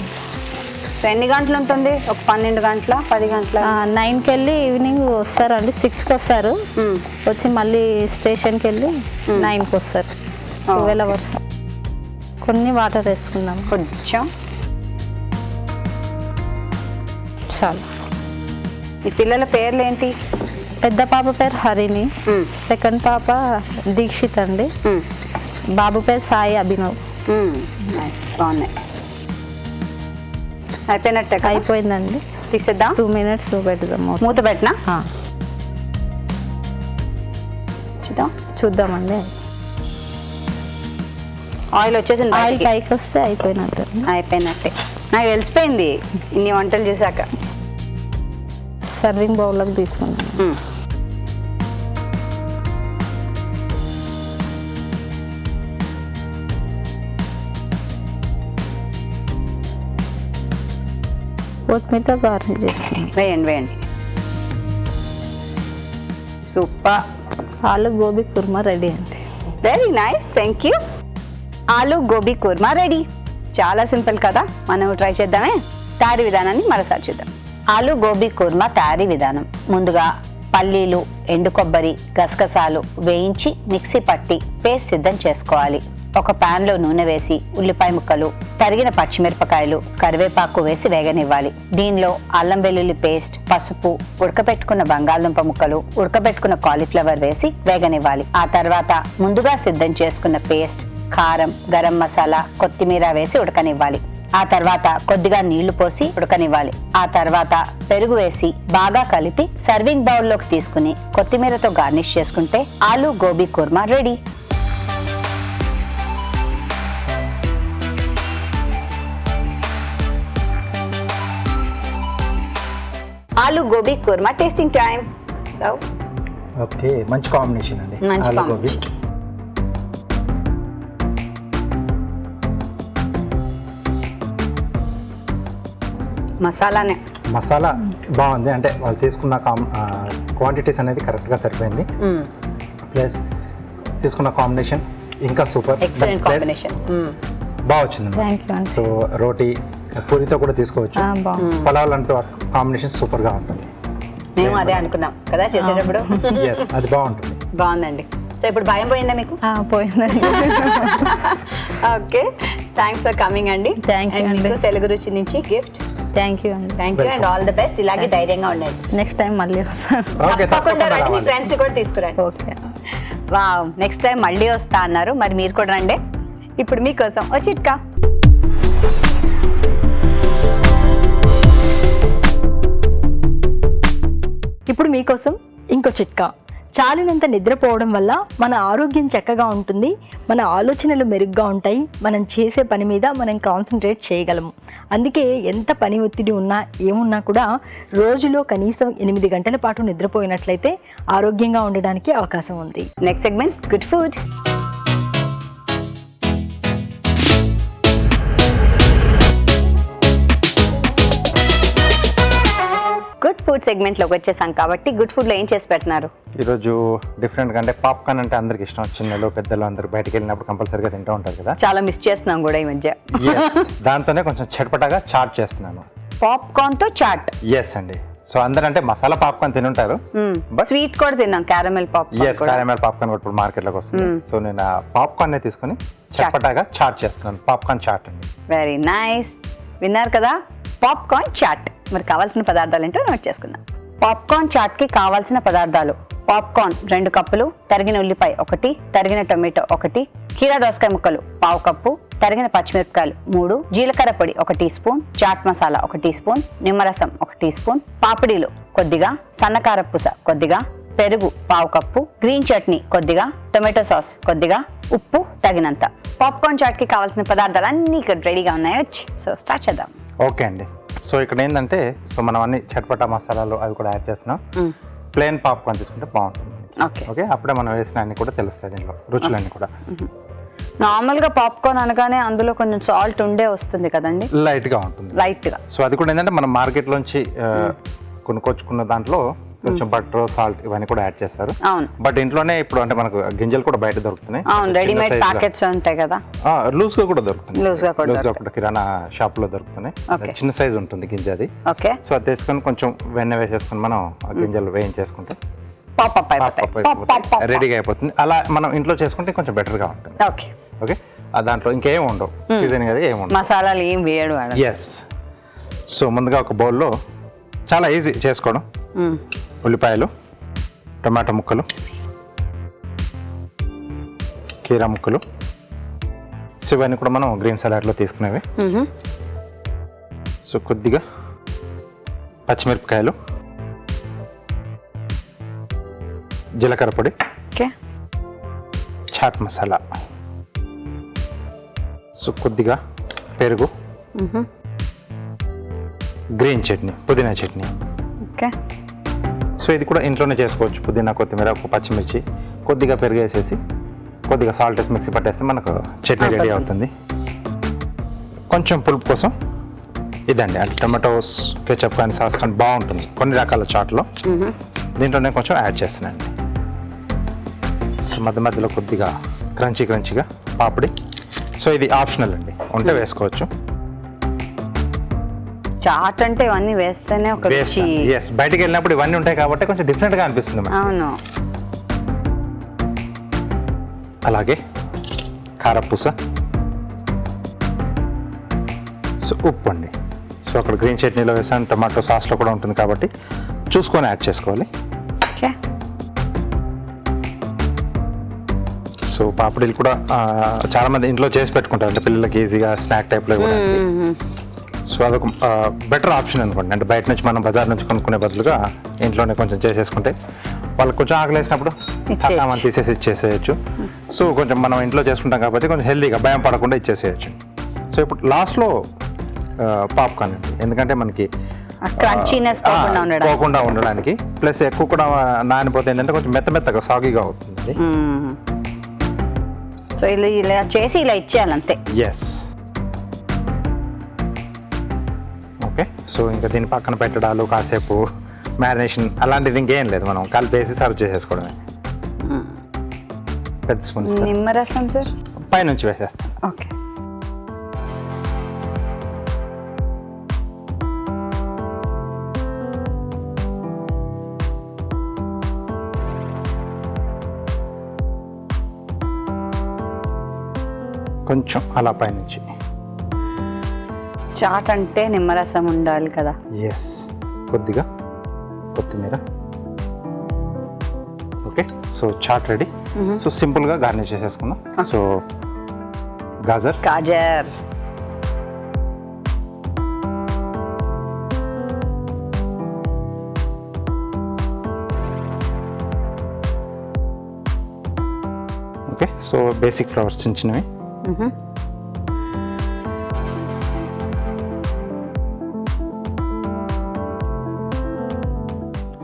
[SPEAKER 1] సో ఎన్ని గంటలు ఉంటుంది? ఒక 12 గంటల 10 గంటల?
[SPEAKER 5] 9కి వెళ్ళి ఈవినింగ్ వస్తారండి. 6కి వస్తారు. వచ్చి మళ్ళీ స్టేషన్కి వెళ్ళి 9కి వస్తారు. 12 అవర్స్. కొన్ని వాటర్ వేసుకుందాం
[SPEAKER 1] కొంచెం.
[SPEAKER 5] చాలా.
[SPEAKER 1] ఈ పిల్లల పేర్లు ఏంటి?
[SPEAKER 5] పెద్ద పాప పేరు హరిణి, సెకండ్ పాప దీక్షిత్ అండి, బాబు పేరు సాయి అభినవ్.
[SPEAKER 1] బాగున్నాయి. అయిపోయినట్టే?
[SPEAKER 5] అయిపోయిందండి.
[SPEAKER 1] తీసేద్దాం.
[SPEAKER 5] 2 minutes పెడదాం.
[SPEAKER 1] మూత పెట్టినా
[SPEAKER 5] చూద్దామండి.
[SPEAKER 1] ఆయిల్ వచ్చేసింది.
[SPEAKER 5] ఆయిల్ పైకి వస్తే అయిపోయినట్టు.
[SPEAKER 1] అయిపోయినట్టే నాకు తెలిసిపోయింది ఇన్ని వంటలు చూసాక.
[SPEAKER 5] సర్వింగ్ బౌల్లోకి తీసుకున్నాం. కొత్తిమీరతో గార్నిష్ చేసుకున్నాం.
[SPEAKER 1] వేయండి. సూపర్.
[SPEAKER 5] ఆలు గోబీ కుర్మా రెడీ అండి.
[SPEAKER 1] Very nice, thank you. ఆలు గోబీ కుర్మా రెడీ. చాలా సింపుల్ కదా, మనం ట్రై చేద్దామే. తయారీ విధానాన్ని మరోసారి చూద్దాం. ఆలు గోబీ కుర్మా తయారీ విధానం. ముందుగా పల్లీలు, ఎండు కొబ్బరి, గసగసాలు వేయించి మిక్సీ పట్టి పేస్ట్ సిద్ధం చేసుకోవాలి. ఒక పాన్ లో నూనె వేసి ఉల్లిపాయ ముక్కలు, తరిగిన పచ్చిమిరపకాయలు, కరివేపాకు వేసి వేగనివ్వాలి. దీనిలో అల్లం వెల్లుల్లి పేస్ట్, పసుపు, ఉడకబెట్టుకున్న బంగాళదుంప ముక్కలు, ఉడకబెట్టుకున్న కాలీఫ్లవర్ వేసి వేగనివ్వాలి. ఆ తర్వాత ముందుగా సిద్ధం చేసుకున్న పేస్ట్, కారం, గరం మసాలా, కొత్తిమీర వేసి ఉడకనివ్వాలి. ఆ తర్వాత కొద్దిగా నీళ్లు పోసి ఉడకనివ్వాలి. ఆ తర్వాత పెరుగు వేసి బాగా కలిపి సర్వింగ్ బౌల్లోకి తీసుకుని కొత్తిమీరతో గార్నిష్ చేసుకుంటే ఆలు gobi kurma ready. Aloo gobi kurma tasting time. So
[SPEAKER 2] okay, మంచి కాంబినేషన్ అండి.
[SPEAKER 1] మంచి
[SPEAKER 2] ఆలు గోబీ.
[SPEAKER 1] కాంబినేషన్. మసాలానే
[SPEAKER 2] మసాలా బాగుంది. అంటే వాళ్ళు తీసుకున్న క్వాంటిటీస్ అనేది కరెక్ట్గా సరిపోయింది. ప్లస్ తీసుకున్న కాంబినేషన్ ఇంకా సూపర్.
[SPEAKER 1] Excellent combination.
[SPEAKER 2] బాగా వచ్చింది.
[SPEAKER 5] థ్యాంక్ యూ అండి.
[SPEAKER 2] సో రోటీ పూరితో కూడా తీసుకోవచ్చు.
[SPEAKER 5] బాగుంది.
[SPEAKER 2] పలావ్ లాంటి కాంబినేషన్ సూపర్గా ఉంటుంది.
[SPEAKER 1] మేము అదే అనుకున్నాం కదా చేసేటప్పుడు.
[SPEAKER 2] Yes, అది బాగుంటుంది.
[SPEAKER 1] బాగుందండి. సో ఇప్పుడు భయం పోయిందా మీకు?
[SPEAKER 5] పోయిందండి.
[SPEAKER 1] ఓకే, థ్యాంక్స్ ఫర్ కమింగ్ అండి.
[SPEAKER 5] Thank you
[SPEAKER 1] And
[SPEAKER 5] అండి.
[SPEAKER 1] మీకు తెలుగు రుచి నుంచి గిఫ్ట్.
[SPEAKER 5] థ్యాంక్ యూ అండి.
[SPEAKER 1] Thank you and all the best. ఇలాగే ధైర్యంగా ఉండండి.
[SPEAKER 5] నెక్స్ట్ టైం మళ్ళీ వస్తాను.
[SPEAKER 2] ఓకే,
[SPEAKER 1] తప్పకుండా రండి, మీ
[SPEAKER 2] రావాలి.
[SPEAKER 1] ఫ్రెండ్స్ కూడా తీసుకురండి.
[SPEAKER 5] ఓకే.
[SPEAKER 1] వావ్, నెక్స్ట్ టైం మళ్ళీ వస్తా అన్నారు, మరి మీరు కూడా రండి. ఇప్పుడు మీకోసం ఓ చిట్కా.
[SPEAKER 3] ఇప్పుడు మీకోసం ఇంకో చిట్కా. చాలినంత నిద్రపోవడం వల్ల మన ఆరోగ్యం చక్కగా ఉంటుంది, మన ఆలోచనలు మెరుగ్గా ఉంటాయి, మనం చేసే పని మీద మనం కాన్సన్ట్రేట్ చేయగలము. అందుకే ఎంత పని ఒత్తిడి ఉన్నా ఏమున్నా కూడా రోజులో కనీసం 8 గంటల పాటు నిద్రపోయినట్లయితే ఆరోగ్యంగా ఉండడానికి అవకాశం ఉంది.
[SPEAKER 1] Next segment good food. Good food సెగ్మెంట్లోకి వచ్చేసాం కాబట్టి గుడ్ ఫుడ్లో ఏం చేసి పెడుతున్నారు?
[SPEAKER 2] ఈరోజు డిఫరెంట్గా అంటే పాప్కార్న్ అంటే అందరికి ఇష్టం, చిన్నలు పెద్దలు అందరూ బయటకు వెళ్ళినప్పుడు కంపల్సరీగా తింటూ ఉంటారు కదా.
[SPEAKER 1] చాలా మిస్ చేస్తున్నాం కూడా ఈ మధ్య.
[SPEAKER 2] Yes, దాంతోనే కొంచెం చటపటాగా చాట్ చేస్తున్నాను.
[SPEAKER 1] పాప్కార్న్ తో చాట్.
[SPEAKER 2] ఎస్ అండి. సో అందరూ అంటే మసాలా పాప్కార్న్ తినుంటారు, బట్
[SPEAKER 1] స్వీట్ కూడా తిన్నాం, క్యారమెల్
[SPEAKER 2] ఎస్ క్యారమెల్ పాప్కార్న్ కూడా ఇప్పుడు మార్కెట్లోకి వస్తుంది. సో నేను ఆ పాప్కార్న్ నే తీసుకొని చటపటాగా చాట్ చేస్తున్నాను. పాప్కార్న్ చాట్ అండి.
[SPEAKER 1] Very nice. విన్నారు కదా, పాప్కార్న్ చాట్. మరి కావాల్సిన పదార్థాలు ఏంటో నోట్ చేసుకుందాం. పాప్కార్న్ చాట్ కి కావాల్సిన పదార్థాలు: పాప్కార్న్ 2 కప్పులు, తరిగిన ఉల్లిపాయ 1, తరిగిన టొమాటో 1, కీరా దోసకాయ ముక్కలు 1/2 కప్పు, తరిగిన పచ్చిమిరపకాయలు 3, జీలకర్ర పొడి 1 teaspoon, chaat masala 1 teaspoon, నిమ్మరసం 1 టీ స్పూన్, పాపిడీలు కొద్దిగా, సన్నకారపూస కొద్దిగా, పెరుగు 1/2 కప్పు, గ్రీన్ చట్నీ కొద్దిగా, టొమాటో సాస్ కొద్దిగా, ఉప్పు తగినంత. పాప్కార్న్ చాట్ కి కావాల్సిన పదార్థాలు అన్ని ఇక్కడ రెడీగా ఉన్నాయి. సో స్టార్ట్ చేద్దాం.
[SPEAKER 2] ఓకే అండి. సో ఇక్కడ ఏంటంటే, సో మనం అన్ని చట్పటా మసాలాలు అవి కూడా యాడ్ చేస్తున్నాం. ప్లెయిన్ పాప్కార్న్ తీసుకుంటే బాగుంటుంది.
[SPEAKER 1] ఓకే
[SPEAKER 2] ఓకే, అప్పుడే మనం వేసిన అన్ని కూడా తెలుస్తాయి దీనిలో రుచులన్నీ కూడా.
[SPEAKER 1] నార్మల్ గా పాప్కార్న్ అనగానే అందులో కొంచెం సాల్ట్ ఉండే వస్తుంది కదండి,
[SPEAKER 2] లైట్ గా ఉంటుంది.
[SPEAKER 1] లైట్ గా.
[SPEAKER 2] సో అది కూడా ఏంటంటే మనం మార్కెట్ లోంచి కొనుక్కొచ్చుకున్న దాంట్లో కొంచెం బటర్, సాల్ట్ ఇవన్నీ కూడా యాడ్ చేస్తారు.
[SPEAKER 1] అవును,
[SPEAKER 2] బట్ ఇంట్లోనే ఇప్పుడు అంటే మనకు గింజలు కూడా బయట దొరుకుతున్నాయి.
[SPEAKER 1] అవును, రెడీమేడ్ ప్యాకెట్స్ ఉంటాయి కదా,
[SPEAKER 2] లూజ్ గా కూడా దొరుకుతుంది.
[SPEAKER 1] లూజ్ గా కూడా
[SPEAKER 2] లూజ్ గా కూడా కిరాణా షాప్ లో దొరుకుతున్నాయి.
[SPEAKER 1] Okay.
[SPEAKER 2] చిన్న సైజ్ ఉంటుంది గింజ అది.
[SPEAKER 1] ఓకే,
[SPEAKER 2] సో అది తీసుకొని కొంచెం వెన్న వేసేసుకొని మనం ఆ గింజలు వేయించేసుకుంటే
[SPEAKER 1] పాప్ అప్ అయిపోతాయి.
[SPEAKER 2] రెడీగా అయిపోతుంది. అలా మనం ఇంట్లో చేసుకుంటే కొంచెం బెటర్ గా ఉంటుంది.
[SPEAKER 1] ఓకే,
[SPEAKER 2] ఓకే, దాంట్లో ఇంకేం ఉండవు, సీజన్ కదా ఏమి ఉండవు.
[SPEAKER 1] మసాలాలు ఏం వేయడు.
[SPEAKER 2] ఎస్. సో ముందుగా ఒక బౌల్లో చాలా ఈజీ చేసుకోవడం. ఉల్లిపాయలు, టమాటా ముక్కలు, కీరా ముక్కలు, సో ఇవన్నీ కూడా మనం గ్రీన్ సలాడ్లో తీసుకునేవి. సో కొద్దిగా పచ్చిమిరపకాయలు, జీలకర్ర పొడి,
[SPEAKER 1] ఓకే,
[SPEAKER 2] చాట్ మసాలా, సో కొద్దిగా పెరుగు, గ్రీన్ చట్నీ, పుదీనా చట్నీ.
[SPEAKER 1] ఓకే,
[SPEAKER 2] సో ఇది కూడా ఇంట్లోనే చేసుకోవచ్చు. పుదీనా, కొత్తిమీర, ఒక పచ్చిమిర్చి, కొద్దిగా పెరుగు వేసేసి కొద్దిగా సాల్ట్ వేసి మిక్సీ పట్టేస్తే మనకు చట్నీ రెడీ అవుతుంది. కొంచెం పులుపు కోసం ఇదండి, అంటే టమాటోస్, కెచప్ కానీ సాస్ కానీ బాగుంటుంది కొన్ని రకాల చాట్లో. దీంట్లోనే కొంచెం యాడ్ చేస్తున్నాను. సో మధ్య మధ్యలో కొద్దిగా క్రంచీగా పాపిడి. సో ఇది ఆప్షనల్ అండి, ఉంటే వేసుకోవచ్చు.
[SPEAKER 1] చాట్ అంటే ఇవన్నీ వేస్తేనే ఒక రుచి.
[SPEAKER 2] ఎస్, బయటికి వెళ్ళినప్పుడు ఇవన్నీ ఉంటాయి కాబట్టి కొంచెం డిఫరెంట్గా అనిపిస్తుంది మనకి.
[SPEAKER 1] అవును.
[SPEAKER 2] అలాగే కారపూస, సో ఉప్పు అండి. సో అక్కడ గ్రీన్ చట్నీలో వేసాను, టమాటో సాస్లో కూడా ఉంటుంది కాబట్టి చూసుకొని యాడ్ చేసుకోవాలి.
[SPEAKER 1] ఓకే,
[SPEAKER 2] సో పాపడీలు కూడా చాలామంది ఇంట్లో చేసి పెట్టుకుంటారు, అంటే పిల్లలకి ఈజీగా స్నాక్ టైప్లో కూడా. సో అదొక బెటర్ ఆప్షన్ అనుకోండి. అంటే బయట నుంచి మనం బజార్ నుంచి కొనుక్కునే బదులుగా ఇంట్లోనే కొంచెం చేసేసుకుంటే వాళ్ళకి కొంచెం ఆకలి వేసినప్పుడు మనం తీసేసి ఇచ్చేసేయచ్చు. సో కొంచెం మనం ఇంట్లో చేసుకుంటాం కాబట్టి కొంచెం హెల్తీగా భయం పడకుండా ఇచ్చేసేయచ్చు. సో ఇప్పుడు లాస్ట్లో పాప్కార్న్ అండి, ఎందుకంటే మనకి
[SPEAKER 1] క్రంచీనెస్
[SPEAKER 2] పోకుండా ఉండడానికి, ప్లస్ ఎక్కువ కూడా నానిపోతే ఏంటంటే కొంచెం మెత్తగా సాగిగా అవుతుంది.
[SPEAKER 1] సో ఇలా చేసి ఇలా ఇచ్చేయాలి అంతే.
[SPEAKER 2] ఎస్. ఓకే, సో ఇంకా దీని పక్కన పెట్టడాలు, కాసేపు మ్యారినేషన్ అలాంటిది ఇంకేం లేదు, మనం కలిపేసి సర్వ్ చేసేసుకోవడమే. పెద్ద స్పూన్
[SPEAKER 1] నిమ్మరసం సార్
[SPEAKER 2] పైనుంచి వేసేస్తాను.
[SPEAKER 1] ఓకే,
[SPEAKER 2] కొంచెం అలా పైనుంచి.
[SPEAKER 1] చాట్ అంటే నిమ్మరసం ఉండాలి కదా.
[SPEAKER 2] ఎస్, కొద్దిగా కొత్తిమీర. Okay, so chaat ready. So సింపుల్గా గార్నిష్ చేసేసుకుందాం. సో గాజర్,
[SPEAKER 1] గాజర్,
[SPEAKER 2] ఓకే. సో బేసిక్ ఫ్లవర్స్ చిన్న చిన్నవి.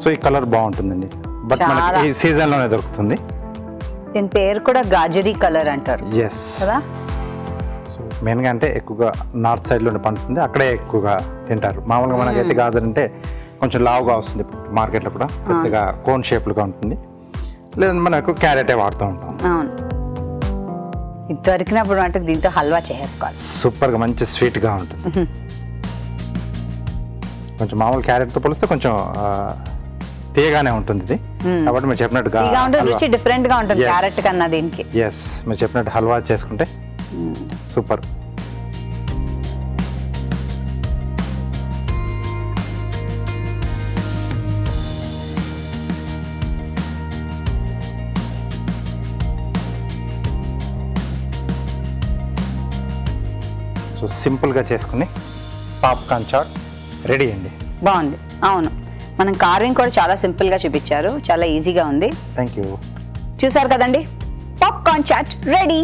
[SPEAKER 2] సో ఈ కలర్ బాగుంటుందండి, బట్ మనకి ఈ సీజన్లోనే దొరుకుతుంది.
[SPEAKER 1] దీని పేరు కూడా గాజరీ కలర్ అంటారు
[SPEAKER 2] ఎస్
[SPEAKER 1] కదా.
[SPEAKER 2] సో మెయిన్గా అంటే ఎక్కువగా నార్త్ సైడ్లోనే పండుతుంది, అక్కడే ఎక్కువగా తింటారు. మామూలుగా మనకైతే గాజర్ అంటే కొంచెం లావుగా వస్తుంది మార్కెట్లో కూడా, పెద్దగా కోన్ షేప్లుగా ఉంటుంది. లేదంటే మనం ఎక్కువ క్యారెటే వాడుతూ ఉంటాం.
[SPEAKER 1] అవును, ఇది దొరికినప్పుడు అంటే దీంతో హల్వా చేసుకోవాలి.
[SPEAKER 2] సూపర్గా మంచి స్వీట్గా ఉంటుంది. కొంచెం మామూలు క్యారెట్తో పోలిస్తే కొంచెం తీయగానే ఉంటుంది ఇది. కాబట్టి మీరు చెప్పినట్టుగా
[SPEAKER 1] రుచి డిఫరెంట్ గా ఉంటుంది క్యారెట్ కన్నా దీనికి.
[SPEAKER 2] ఎస్, మీరు చెప్పినట్టు హల్వా చేసుకుంటే సూపర్. సో సింపుల్గా చేసుకుని పాప్కార్న్ చాట్ రెడీ అండి.
[SPEAKER 1] బాగుంది. అవును, మనం కార్వింగ్ కూడా చాలా సింపుల్ గా చూపించారు, చాలా ఈజీగా ఉంది.
[SPEAKER 2] Thank you.
[SPEAKER 1] చూసారు కదండి, పాప్కార్న్ చాట్ రెడీ.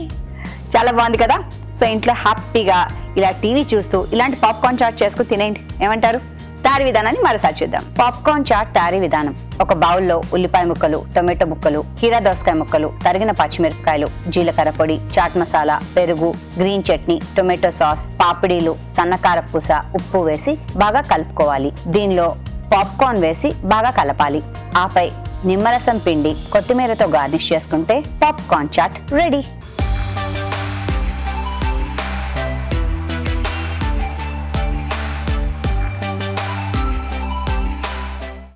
[SPEAKER 1] చాలా బాగుంది కదా. సో ఇంట్లో హ్యాపీగా ఇలా టీవీ చూస్తూ ఇలాంటి పాప్కార్న్ చాట్ చేసుకుని తినేయండి. ఏమంటారు? తయారీ విధానాన్ని మరోసారి చూద్దాం. పాప్కార్న్ చాట్ తయారీ విధానం: ఒక బౌల్లో ఉల్లిపాయ ముక్కలు, టొమాటో ముక్కలు, కీరా దోసకాయ ముక్కలు, తరిగిన పచ్చిమిరపకాయలు, జీలకర్ర పొడి, చాట్ మసాలా, పెరుగు, గ్రీన్ చట్నీ, టొమాటో సాస్, పాపిడీలు, సన్నకార పూస, ఉప్పు వేసి బాగా కలుపుకోవాలి. దీనిలో పాప్కార్న్ వేసి బాగా కలపాలి. ఆపై నిమ్మరసం పిండి కొత్తిమీరతో గార్నిష్ చేసుకుంటే పాప్కార్న్ చాట్ రెడీ.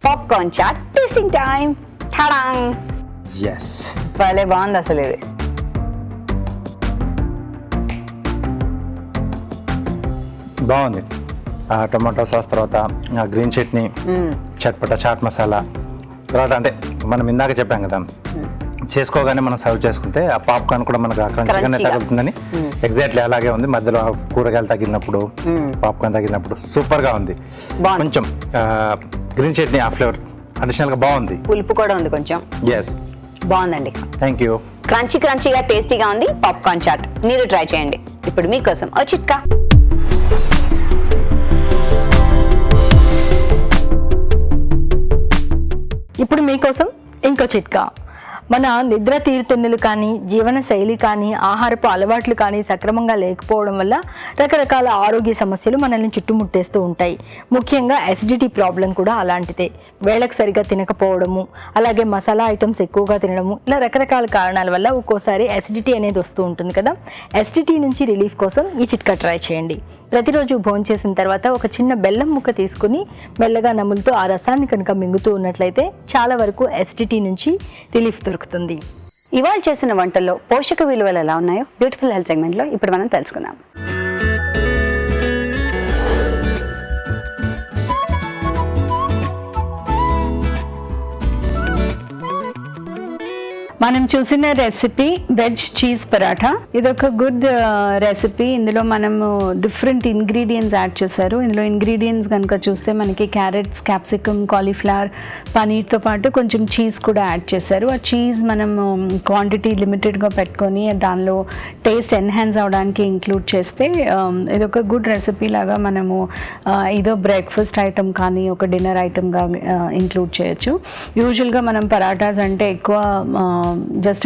[SPEAKER 1] Popcorn chaat tasting time. ఠడాంగ్.
[SPEAKER 2] ఎస్,
[SPEAKER 1] భలే బాగుంది అసలు ఇది.
[SPEAKER 2] బాగుంది. టమాటో సాస్ తర్వాత గ్రీన్ చట్నీ, చట్పటా చాట్ మసాలా తర్వాత అంటే మనం ఇందాక చెప్పాం కదా, చేసుకోగానే మనం సర్వ్ చేసుకుంటే ఆ పాప్కార్న్ కూడా మనకు క్రంచిగానే తగులుతుందని. ఎగ్జాక్ట్లీ అలాగే ఉంది. మధ్యలో కూరగాయలు తగిలినప్పుడు, పాప్కార్న్ తగిలినప్పుడు సూపర్గా ఉంది. కొంచెం గ్రీన్ చట్నీ ఆ ఫ్లేవర్ అడిషనల్గా బాగుంది.
[SPEAKER 1] పులుపు కూడా ఉంది కొంచెం.
[SPEAKER 2] ఎస్,
[SPEAKER 1] బాగుందండి.
[SPEAKER 2] Thank you.
[SPEAKER 1] క్రంచీగా టేస్టీగా ఉంది పాప్కార్న్ చాట్. మీరు ట్రై చేయండి. ఇప్పుడు మీకోసం ఓ చిట్కా.
[SPEAKER 3] ఇప్పుడు మీకోసం ఇంకో చిట్కా. మన నిద్ర తీరుతెన్నులు కానీ, జీవన శైలి కానీ, ఆహారపు అలవాట్లు కానీ సక్రమంగా లేకపోవడం వల్ల రకరకాల ఆరోగ్య సమస్యలు మనల్ని చుట్టుముట్టేస్తూ ఉంటాయి. ముఖ్యంగా అసిడిటీ ప్రాబ్లం కూడా అలాంటిదే. వేళకు సరిగా తినకపోవడము, అలాగే మసాలా ఐటమ్స్ ఎక్కువగా తినడము, ఇలా రకరకాల కారణాల వల్ల ఒక్కోసారి అసిడిటీ అనేది వస్తూ ఉంటుంది కదా. అసిడిటీ నుంచి రిలీఫ్ కోసం ఈ చిట్కా ట్రై చేయండి. ప్రతిరోజు భోంచేసిన తర్వాత ఒక చిన్న బెల్లం ముక్క తీసుకుని మెల్లగా నములుతూ ఆ రసాన్ని కనుక మింగుతూ ఉన్నట్లయితే చాలా వరకు అసిడిటీ నుంచి రిలీఫ్ దొరుకుతుంది.
[SPEAKER 1] ఇవాళ చేసిన వంటల్లో పోషక విలువలు ఎలా ఉన్నాయో బ్యూటిఫుల్ హెల్త్ సెగ్మెంట్లో ఇప్పుడు మనం తెలుసుకుందాం.
[SPEAKER 5] మనం చూసిన రెసిపీ వెజ్ చీజ్ పరాఠా. ఇది ఒక గుడ్ రెసిపీ. ఇందులో మనము డిఫరెంట్ ఇంగ్రీడియంట్స్ యాడ్ చేశారు. ఇందులో ఇంగ్రీడియంట్స్ కనుక చూస్తే మనకి క్యారెట్స్, క్యాప్సికమ్, కాలీఫ్లవర్, పనీర్తో పాటు కొంచెం చీజ్ కూడా యాడ్ చేశారు. ఆ చీజ్ మనము క్వాంటిటీ లిమిటెడ్గా పెట్టుకొని దానిలో టేస్ట్ ఎన్హాన్స్ అవడానికి ఇంక్లూడ్ చేస్తే ఇది ఒక గుడ్ రెసిపీ లాగా మనము ఏదో బ్రేక్ఫాస్ట్ ఐటమ్ కానీ ఒక డిన్నర్ ఐటమ్గా ఇంక్లూడ్ చేయొచ్చు. యూజువల్గా మనం పరాఠాస్ అంటే ఎక్కువ జస్ట్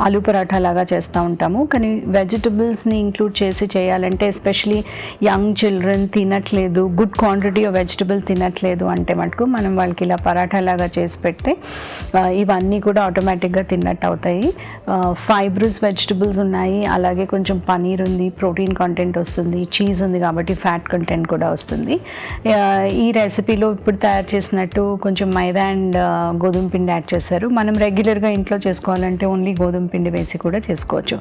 [SPEAKER 5] ఆలూ పరాఠా లాగా చేస్తూ ఉంటాము. కానీ వెజిటబుల్స్ని ఇంక్లూడ్ చేసి చేయాలంటే, ఎస్పెషలీ యంగ్ చిల్డ్రన్ తినట్లేదు, గుడ్ క్వాంటిటీ ఆఫ్ వెజిటబుల్ తినట్లేదు అంటే మటుకు మనం వాళ్ళకి ఇలా పరాఠా లాగా చేసి పెడితే ఇవన్నీ కూడా ఆటోమేటిక్గా తిన్నట్టు అవుతాయి. ఫైబ్రస్ వెజిటబుల్స్ ఉన్నాయి, అలాగే కొంచెం పనీర్ ఉంది, ప్రోటీన్ కంటెంట్ వస్తుంది, చీజ్ ఉంది కాబట్టి ఫ్యాట్ కంటెంట్ కూడా వస్తుంది. ఈ రెసిపీలో ఇప్పుడు తయారు చేసినట్టు కొంచెం మైదా అండ్ గోధుమ పిండి యాడ్ చేశారు. మనం రెగ్యులర్గా ఇంట్లో చేసుకోవాలంటే ఓన్లీ గోధుమ పిండి వేసి కూడా చేసుకోవచ్చు.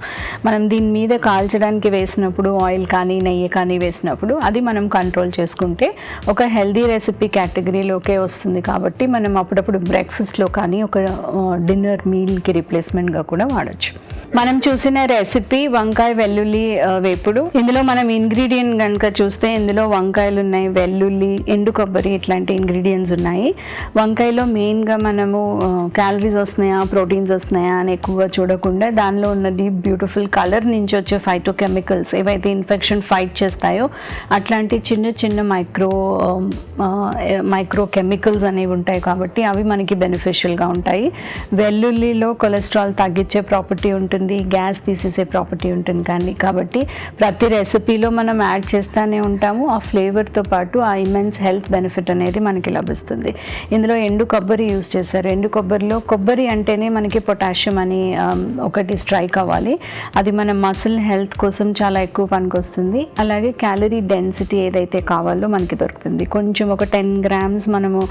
[SPEAKER 5] మనం దీని మీద కాల్చడానికి వేసినప్పుడు ఆయిల్ కానీ నెయ్యి కానీ వేసినప్పుడు అది మనం కంట్రోల్ చేసుకుంటే ఒక హెల్దీ రెసిపీ కేటగిరీలోకే వస్తుంది. కాబట్టి మనం అప్పుడప్పుడు బ్రేక్ఫాస్ట్లో కానీ ఒక డిన్నర్ మీల్కి రిప్లేస్మెంట్గా కూడా వాడచ్చు. మనం చూసిన రెసిపీ వంకాయ వెల్లుల్లి వేపుడు. ఇందులో మనం ఇంగ్రీడియంట్ కనుక చూస్తే ఇందులో వంకాయలు ఉన్నాయి, వెల్లుల్లి, ఎండు కొబ్బరి ఇట్లాంటి ఇంగ్రీడియంట్స్ ఉన్నాయి. వంకాయలో మెయిన్గా మనము క్యాలరీస్ వస్తున్నాయా ప్రోటీన్స్ వస్తున్నాయా అని ఎక్కువగా చూడకుండా దానిలో ఉన్నది బ్యూటిఫుల్ కలర్ నుంచి వచ్చే ఫైటోకెమికల్స్ ఏవైతే ఇన్ఫెక్షన్ ఫైట్ చేస్తాయో అట్లాంటి చిన్న చిన్న మైక్రో కెమికల్స్ అనేవి ఉంటాయి. కాబట్టి అవి మనకి బెనిఫిషియల్గా ఉంటాయి. వెల్లుల్లిలో కొలెస్ట్రాల్ తగ్గించే ప్రాపర్టీ ఉంటుంది, గ్యాస్ తీసేసే ప్రాపర్టీ ఉంటుంది. కాబట్టి ప్రతి రెసిపీలో మనం యాడ్ చేస్తూనే ఉంటాము. ఆ ఫ్లేవర్తో పాటు ఆ ఇమెన్స్ హెల్త్ బెనిఫిట్ అనేది మనకి లభిస్తుంది. ఇందులో ఎండు కొబ్బరి యూజ్ చేశారు. ఎండు కొబ్బరిలో కొబ్బరి అంటేనే మనకి పొటాషియం అని ఒకటి స్ట్రైక్ అవ్వాలి. అది మన మసిల్ హెల్త్ కోసం చాలా ఎక్కువ పనికొస్తుంది. అలాగే క్యాలరీ డెన్సిటీ ఏదైతే కావాలో మనకి దొరుకుతుంది. కొంచెం ఒక 10 grams మనము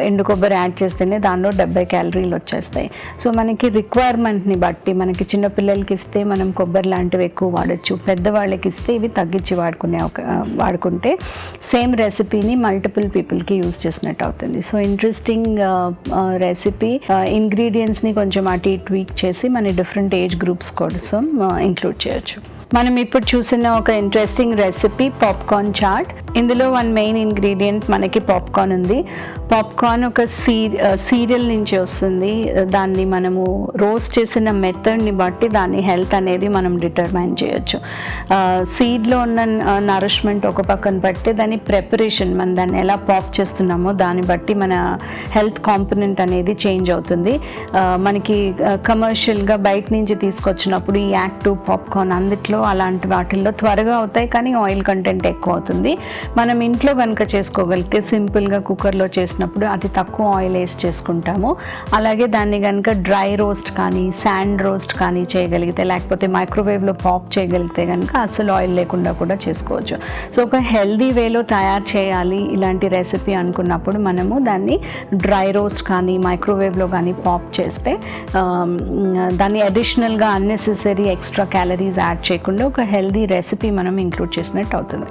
[SPEAKER 5] ఎండు కొబ్బరి యాడ్ చేస్తేనే దానిలో 70 calories వచ్చేస్తాయి. సో మనకి రిక్వైర్మెంట్ని బట్టి మనకి చిన్నపిల్లలకి ఇస్తే మనం కొబ్బరి లాంటివి ఎక్కువ వాడచ్చు, పెద్దవాళ్ళకి ఇస్తే ఇవి తగ్గించి వాడుకుంటే సేమ్ రెసిపీని మల్టిపుల్ పీపుల్కి యూజ్ చేసినట్టు అవుతుంది. So interesting recipe. ఇంగ్రీడియంట్స్ని కొంచెం అటు ట్వీక్ చేసి మన డిఫరెంట్ ఏజ్ గ్రూప్స్ కోసం ఇంక్లూడ్ చేయొచ్చు. మనం ఇప్పుడు చూసిన ఒక ఇంట్రెస్టింగ్ రెసిపీ పాప్కార్న్ చాట్. ఇందులో వన్ మెయిన్ ఇంగ్రీడియంట్ మనకి పాప్కార్న్ ఉంది. పాప్కార్న్ ఒక సీరియల్ నుంచి వస్తుంది. దాన్ని మనము రోస్ట్ చేసిన మెథడ్ని బట్టి దాని హెల్త్ అనేది మనం డిటర్మైన్ చేయొచ్చు. సీడ్లో ఉన్న నరిష్మెంట్ ఒక పక్కన బట్టి దాని ప్రిపరేషన్ మనం దాన్ని ఎలా పాప్ చేస్తున్నామో దాన్ని బట్టి మన హెల్త్ కాంపోనెంట్ అనేది చేంజ్ అవుతుంది. మనకి కమర్షియల్గా బయట నుంచి తీసుకొచ్చినప్పుడు ఈ యాక్టివ్ పాప్కార్న్ అందుట్లో అలాంటి వాటిల్లో త్వరగా అవుతాయి కానీ ఆయిల్ కంటెంట్ ఎక్కువ అవుతుంది. మనం ఇంట్లో కనుక చేసుకోగలిగితే సింపుల్గా కుక్కర్లో చేసినప్పుడు అతి తక్కువ ఆయిల్ వేసి చేసుకుంటాము. అలాగే దాన్ని కనుక డ్రై రోస్ట్ కానీ శాండ్ రోస్ట్ కానీ చేయగలిగితే లేకపోతే మైక్రోవేవ్లో పాప్ చేయగలిగితే కనుక అసలు ఆయిల్ లేకుండా కూడా చేసుకోవచ్చు. సో ఒక హెల్దీ వేలో తయారు చేయాలి ఇలాంటి రెసిపీ అనుకున్నప్పుడు మనము దాన్ని డ్రై రోస్ట్ కానీ మైక్రోవేవ్లో కానీ పాప్ చేస్తే దాన్ని అడిషనల్గా అన్నెసెసరీ ఎక్స్ట్రా క్యాలరీస్ యాడ్ చేయకుండా ఒక హెల్దీ రెసిపీ మనం ఇంక్లూడ్ చేసినట్టు అవుతుంది.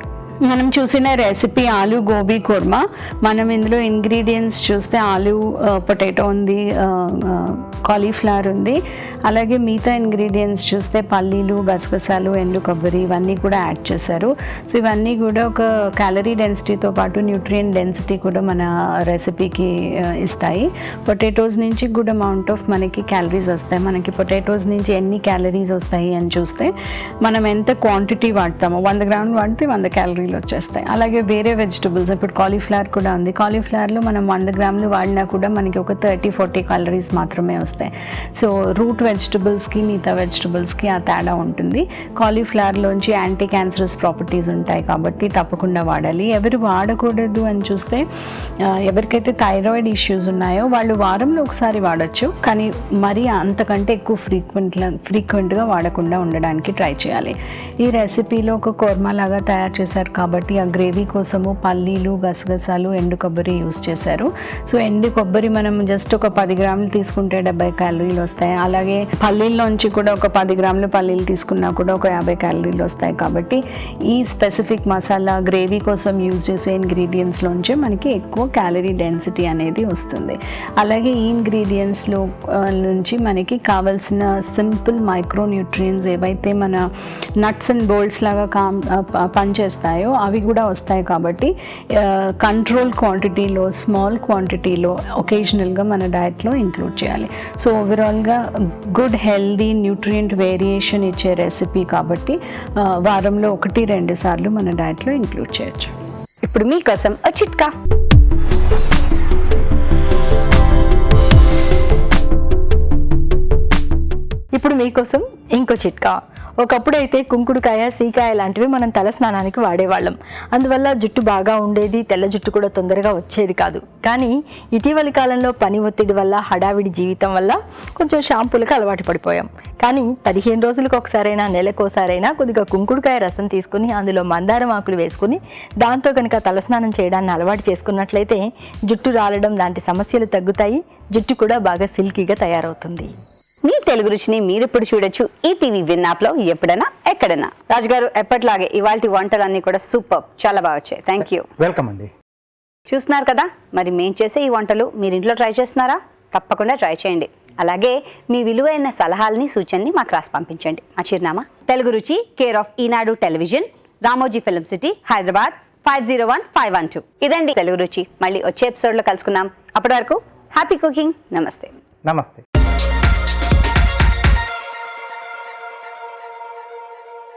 [SPEAKER 5] మనం చూసిన రెసిపీ ఆలు గోబీ కుర్మా. మనం ఇందులో ఇంగ్రీడియంట్స్ చూస్తే ఆలు పొటాటో ఉంది, కాలీఫ్లవర్ ఉంది. అలాగే మిగతా ఇంగ్రీడియంట్స్ చూస్తే పల్లీలు, గసగసాలు, ఎండు కొబ్బరి ఇవన్నీ కూడా యాడ్ చేశారు. సో ఇవన్నీ కూడా ఒక క్యాలరీ డెన్సిటీతో పాటు న్యూట్రియంట్ డెన్సిటీ కూడా మన రెసిపీకి ఇస్తాయి. పొటాటోస్ నుంచి గుడ్ అమౌంట్ ఆఫ్ మనకి క్యాలరీస్ వస్తాయి. మనకి పొటాటోస్ నుంచి ఎన్ని క్యాలరీస్ వస్తాయి అని చూస్తే మనం ఎంత క్వాంటిటీ వాడతామో 100 grams వాడితే 100 calories వచ్చేస్తాయి. అలాగే వేరే వెజిటబుల్స్ ఇప్పుడు కాలీఫ్లవర్ కూడా ఉంది. కాలీఫ్లవర్లో మనం 100 grams వాడినా కూడా మనకి ఒక 30-40 calories మాత్రమే వస్తాయి. సో రూట్ వెజిటబుల్స్కి మిగతా వెజిటబుల్స్కి ఆ తేడా ఉంటుంది. కాలీఫ్లవర్లోంచి యాంటీ క్యాన్సరస్ ప్రాపర్టీస్ ఉంటాయి కాబట్టి తప్పకుండా వాడాలి. ఎవరు వాడకూడదు అని చూస్తే ఎవరికైతే థైరాయిడ్ ఇష్యూస్ ఉన్నాయో వాళ్ళు వారంలో ఒకసారి వాడచ్చు, కానీ మరీ అంతకంటే ఎక్కువ ఫ్రీక్వెంట్గా వాడకుండా ఉండడానికి ట్రై చేయాలి. ఈ రెసిపీలో ఒక కుర్మా లాగా తయారు చేశారు కాబట్టి ఆ గ్రేవీ కోసము పల్లీలు, గసగసాలు, ఎండు కొబ్బరి యూజ్ చేశారు. సో ఎండు కొబ్బరి మనం జస్ట్ ఒక 10 grams తీసుకుంటే 70 calories వస్తాయి. అలాగే పల్లీల్లోంచి కూడా ఒక 10 grams పల్లీలు తీసుకున్నా కూడా ఒక 50 calories వస్తాయి. కాబట్టి ఈ స్పెసిఫిక్ మసాలా గ్రేవీ కోసం యూజ్ చేసే ఇంగ్రీడియంట్స్లోంచి మనకి ఎక్కువ క్యాలరీ డెన్సిటీ అనేది వస్తుంది. అలాగే ఈ ఇంగ్రీడియంట్స్లో నుంచి మనకి కావాల్సిన సింపుల్ మైక్రో న్యూట్రియంట్స్ ఏవైతే మన నట్స్ అండ్ బోల్ట్స్ లాగా పనిచేస్తాయో అవి కూడా వస్తాయి. కాబట్టి కంట్రోల్ క్వాంటిటీలో, స్మాల్ క్వాంటిటీలో ఒకేషనల్గా మన డైట్లో ఇంక్లూడ్ చేయాలి. సో ఓవరాల్గా గుడ్ హెల్దీ న్యూట్రియంట్ వేరియేషన్ ఇచ్చే రెసిపీ కాబట్టి వారంలో 1-2 సార్లు మన డైట్లో ఇంక్లూడ్ చేయొచ్చు.
[SPEAKER 1] ఇప్పుడు మీకోసం ఒక చిట్కా.
[SPEAKER 3] ఇప్పుడు మీకోసం ఇంకో చిట్కా. ఒకప్పుడైతే కుంకుడుకాయ, సీకాయ లాంటివి మనం తల స్నానానికి వాడేవాళ్ళం. అందువల్ల జుట్టు బాగా ఉండేది, తెల్ల జుట్టు కూడా తొందరగా వచ్చేది కాదు. కానీ ఇటీవలి కాలంలో పని ఒత్తిడి వల్ల, హడావిడి జీవితం వల్ల కొంచెం షాంపూలకు అలవాటు పడిపోయాం. కానీ 15 రోజులకు ఒకసారైనా, నెలకోసారైనా కొద్దిగా కుంకుడుకాయ రసం తీసుకుని అందులో మందారం ఆకులు వేసుకుని దాంతో కనుక తలస్నానం చేయడాన్ని అలవాటు చేసుకున్నట్లయితే జుట్టు రాలడం లాంటి సమస్యలు తగ్గుతాయి, జుట్టు కూడా బాగా సిల్కీగా తయారవుతుంది.
[SPEAKER 1] మీ తెలుగు రుచిని మీరు ఇప్పుడు చూడొచ్చు ఈ టీవీ విన్ యాప్ లో ఎప్పుడైనా ఎక్కడైనా. రాజుగారు ఎప్పటిలాగే ఇవాల్టి వంటలన్నీ కూడా సూపర్, చాలా బాగా వచ్చాయి. Thank you.
[SPEAKER 2] వెల్కమ్ అండి.
[SPEAKER 1] చూస్తున్నారు కదా, మరి మేము చేసే ఈ వంటలు మీరు ఇంట్లో ట్రై చేస్తున్నారా? తప్పకుండా ట్రై చేయండి. అలాగే మీ విలువైన సలహాలని సూచనని మాకు రాసి పంపించండి. మా చిరునామా తెలుగు రుచి, care of Eenadu television, Ramoji film city, Hyderabad 501512. ఇదండి తెలుగు రుచి. మళ్ళీ వచ్చే ఎపిసోడ్లో కలుసుకుందాం. అప్పటి వరకు హ్యాపీ కుకింగ్. నమస్తే.
[SPEAKER 2] నమస్తే.